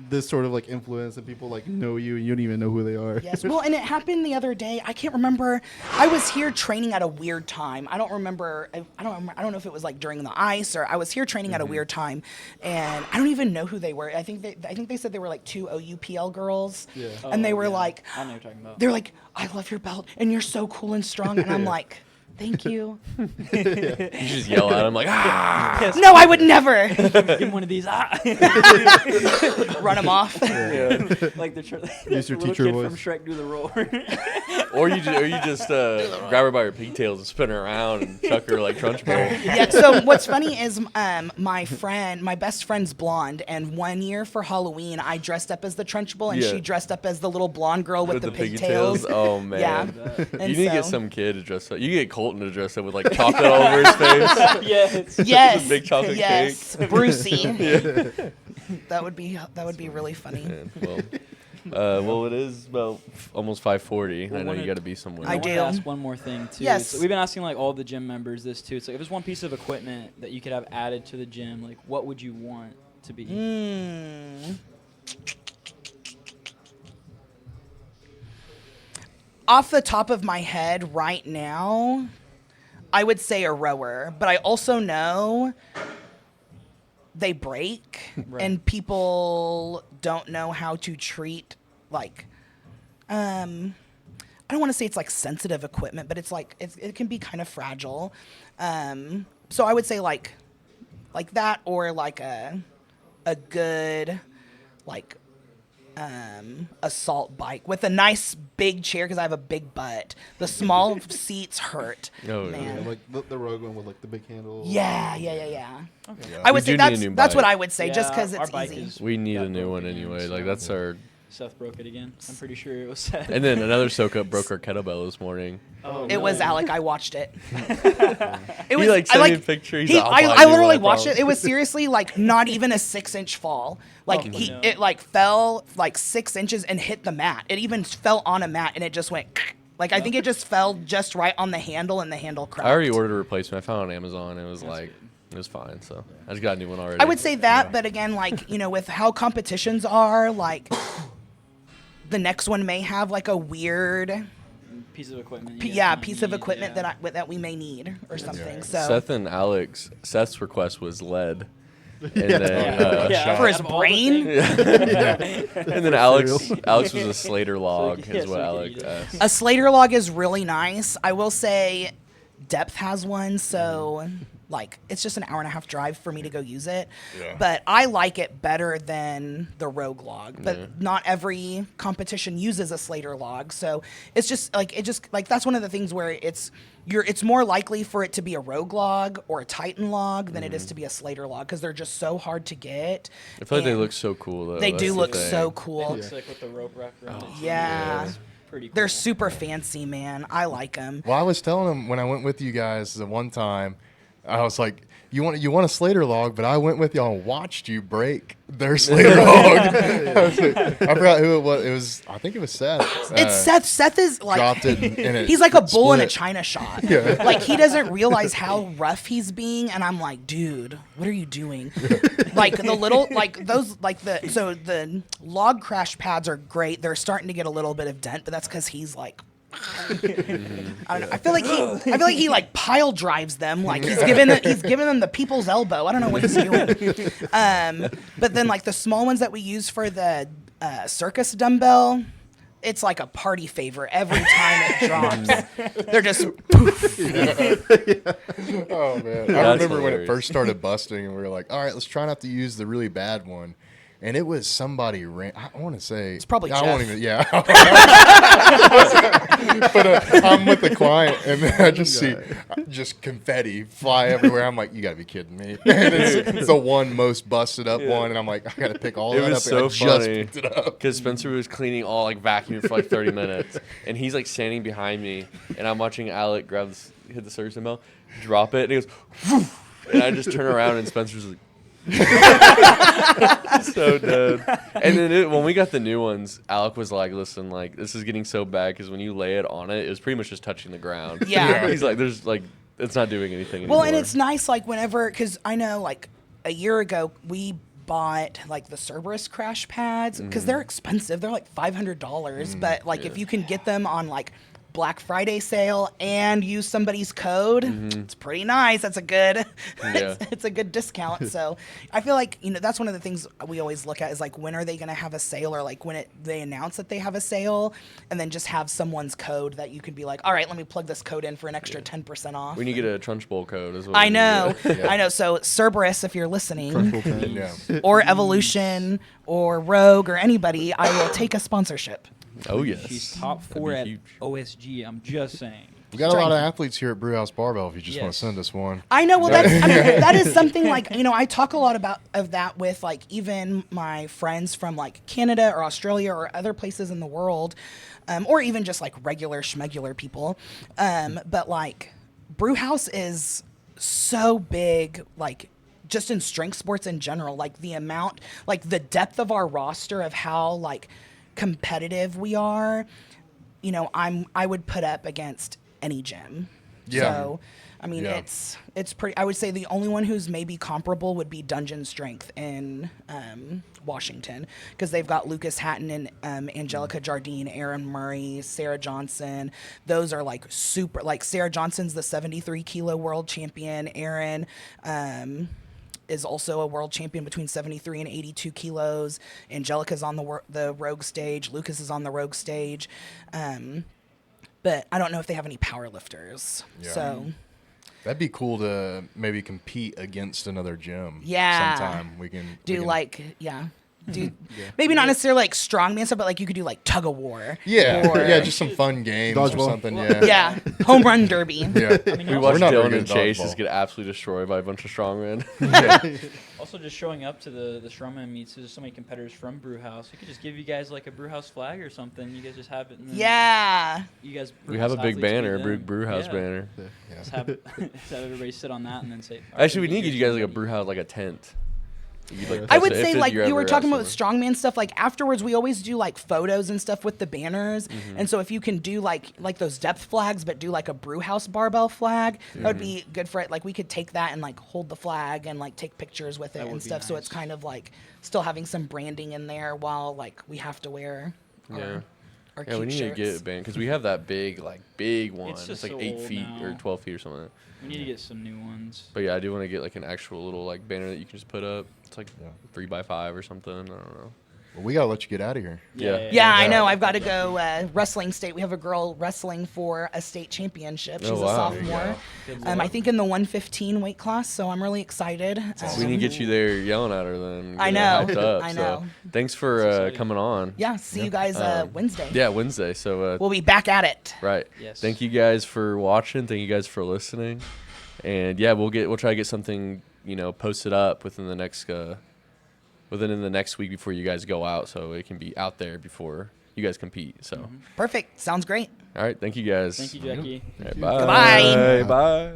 this sort of like influence, and people like know you, and you don't even know who they are. Yes. Well, and it happened the other day. I can't remember. I was here training at a weird time. I don't remember. I don't know if it was like during the ice or I was here training at a weird time, and I don't even know who they were. I think they said they were like 2 OUPL girls, Yeah. and they were like, I know what you're talking about. they're like, I love your belt, and you're so cool and strong, and I'm like, thank you. You just yell at him like, ah! Yes. No, I would never Give him one of these. run them off. Like the Use your little teacher kid voice. from Shrek do the roar. Or you just grab her by her pigtails and spin her around and chuck her like Trunchbull. Yeah. So what's funny is my best friend's blonde, and one year for Halloween I dressed up as the Trunchbull, and Yeah. she dressed up as the little blonde girl with, the pigtails. pigtails. Oh man. Yeah. You And need to get so- some kid to dress up. You get Colton to dress up with like chocolate all over his face. Yes. Yes. Big chocolate yes. Brucey. That would be really funny. Man, well, it is about almost 5:40. I know you got to be somewhere. I wanted do. to ask one more thing too. Yes. So we've been asking like all the gym members this too. It's like if there's one piece of equipment that you could have added to the gym, like what would you want to be? Off the top of my head right now, I would say a rower, but I also know they break Right. and people don't know how to treat like I don't want to say it's like sensitive equipment, but it's like it can be kind of fragile. So I would say like that, or like a good like assault bike with a nice big chair because I have a big butt. The small seats hurt. Oh, yeah. man. Like the Rogue one with like the big handle. Yeah. Yeah. I We would say do need a new that's what bike. I would say, just because our it's bike easy. is- We need got a new one broken again, anyway. Like so- that's our. Seth broke it again. I'm pretty sure it was Seth. And then another soak up broke our kettlebell this morning. Oh, It was no. Alec. I watched it. It He like sent me a picture. He's like, "I'll buy a I new literally one, I watched promise." it. It was seriously like not even a 6-inch fall. Like Oh, no. it like fell like 6 inches and hit the mat. It even fell on a mat and it just went like I think it just fell just right on the handle and the handle cracked. I already ordered a replacement. I found it on Amazon. It was like it was fine. So I just got a new one already. I would say that, but again, like, you know, with how competitions are, like the next one may have like a weird piece of equipment. piece of equipment that we may need or something. So Seth and Seth's request was lead. And then, For his brain? and then Alex was a Slater log, yeah, is what so he Alex could eat it. asked. A Slater log is really nice. I will say Depth has one, so like it's just an hour and a half drive for me to go use it. Yeah. But I like it better than the Rogue log. But not every competition uses a Slater log, so it's just like that's one of the things where it's more likely for it to be a Rogue log or a Titan log than it is to be a Slater log because they're just so hard to get. I feel like they and look so cool though. They That's do the look thing. so cool. Looks like with the rope wrapped around it. Yeah. It's pretty cool. They're super fancy, man. I like them. Well, I was telling him when I went with you guys the one time, I was like, you want a Slater log, but I went with y'all and watched you break their Slater log. I forgot who it was. I think it was Seth. It's Seth. Seth is like dropped it and it he's like a bull in a split. china shot. Like he doesn't realize how rough he's being, and I'm like, dude, what are you doing? Like the little the log crash pads are great. They're starting to get a little bit of dent, but that's because he's like. I don't know. I feel like he like pile drives them, like he's giving them the people's elbow. I don't know what he's doing. But then like the small ones that we use for the circus dumbbell, it's like a party favor every time it drops. They're just Oh man, I That's remember when it hilarious. first started busting, and we were like, all right, let's try not to use the really bad one. and it was somebody I want to say It's probably I won't Jeff. even but I'm with the client, and then I just see just confetti fly everywhere. I'm like, you gotta be kidding me. And it's the one most busted up one, and I'm like, I gotta pick all It that was up. And I so just funny picked it up. because Spencer was cleaning all like vacuuming for like 30 minutes, and he's like standing behind me, and I'm watching Alec hit the service bell, drop it, and he goes, "Whew," and I just turn around, and Spencer's like. So dead. And then when we got the new ones, Alec was like, listen, like, this is getting so bad because when you lay it on it, it was pretty much just touching the ground. Yeah. He's like, there's like, it's not doing anything anymore. Well, and it's nice, like, whenever, because I know, like, a year ago, we bought, like, the Cerberus crash pads, because they're expensive. They're, like, $500. But, like, if you can get them on, like, Black Friday sale and use somebody's code, it's pretty nice. That's a good, it's a good discount. So I feel like, that's one of the things we always look at is like, when are they going to have a sale, or like when they announce that they have a sale, and then just have someone's code that you can be like, all right, let me plug this code in for an extra 10% off. We need to get a Trunchbull code as well. I know. I know. So Cerberus, if you're listening, Yeah. or Evolution or Rogue or anybody, I will take a sponsorship. Oh, yes. She's top 4 That'd at be huge. OSG. I'm just saying. We got a lot of athletes here at Brewhouse Barbell. If you just want Yes. to send us one. I know. Well, that is something like, I talk a lot of that with like even my friends from like Canada or Australia or other places in the world, or even just like regular schmegular people. But like Brewhouse is so big, like just in strength sports in general, like the amount, like the depth of our roster of how like competitive we are, I would put up against any gym. Yeah. So, I mean, it's pretty. I would say the only one who's maybe comparable would be Dungeon Strength in Washington, because they've got Lucas Hatton and Angelica Jardine, Aaron Murray, Sarah Johnson. Those are like super. Like Sarah Johnson's the 73 kilo world champion. Aaron. Is also a world champion between 73 and 82 kilos. Angelica's on the Rogue stage. Lucas is on the Rogue stage. But I don't know if they have any power lifters. Yeah. So That'd be cool to maybe compete against another gym. Yeah. Sometime we can do maybe not necessarily like strongman stuff, but like you could do like tug of war. Yeah. Or, Just some fun games or Dodgeball. something. Yeah. yeah, home run derby. Yeah. We watched not very Dylan good and at Chase dodgeball. just get absolutely destroyed by a bunch of strongmen. Also, just showing up to the strongman meets. There's so many competitors from Brewhouse. We could just give you guys like a Brewhouse flag or something. You guys just have it. And then Yeah. You guys. We have a Brewhouse big athletes banner, beat them. Brewhouse Yeah. banner. Just have everybody sit on that and then say. "All right, Actually, we then need to here's get you guys like a somebody." Brewhouse, like a tent. You could, like, I post would it say if like you were ever talking at about somewhere. strongman stuff. Like afterwards, we always do like photos and stuff with the banners. And so if you can do like those depth flags, but do like a Brewhouse barbell flag, that would be good for it. Like we could take that and like hold the flag and like take pictures with it That and would be stuff. So nice. it's kind of like still having some branding in there while like we have to wear our Yeah, cute we need shirts. to get it banned because we have that big one. It's It's, just like so 8 old feet or now. 12 feet or something. We need to get some new ones. But yeah, I do want to get like an actual little like banner that you can just put up. It's like 3x5 or something. I don't know. Well, we gotta let you get out of here. Yeah. Yeah, I know. I've got to go wrestling state. We have a girl wrestling for a state championship. She's Oh, a wow. sophomore. I think in the 115 weight class, so I'm really excited. We need to get you there yelling at her then. I get her know. hyped up. I So know. thanks for exciting. coming on. Yeah, see you guys Wednesday. Yeah, Wednesday. So We'll be back at it. right. Yes. Thank you guys for watching. Thank you guys for listening. And yeah, we'll try to get something posted up within the next week before you guys go out, so it can be out there before you guys compete. So Perfect. Sounds great. all right, thank you guys. Thank you, Jackie. All right, bye. Goodbye. Bye.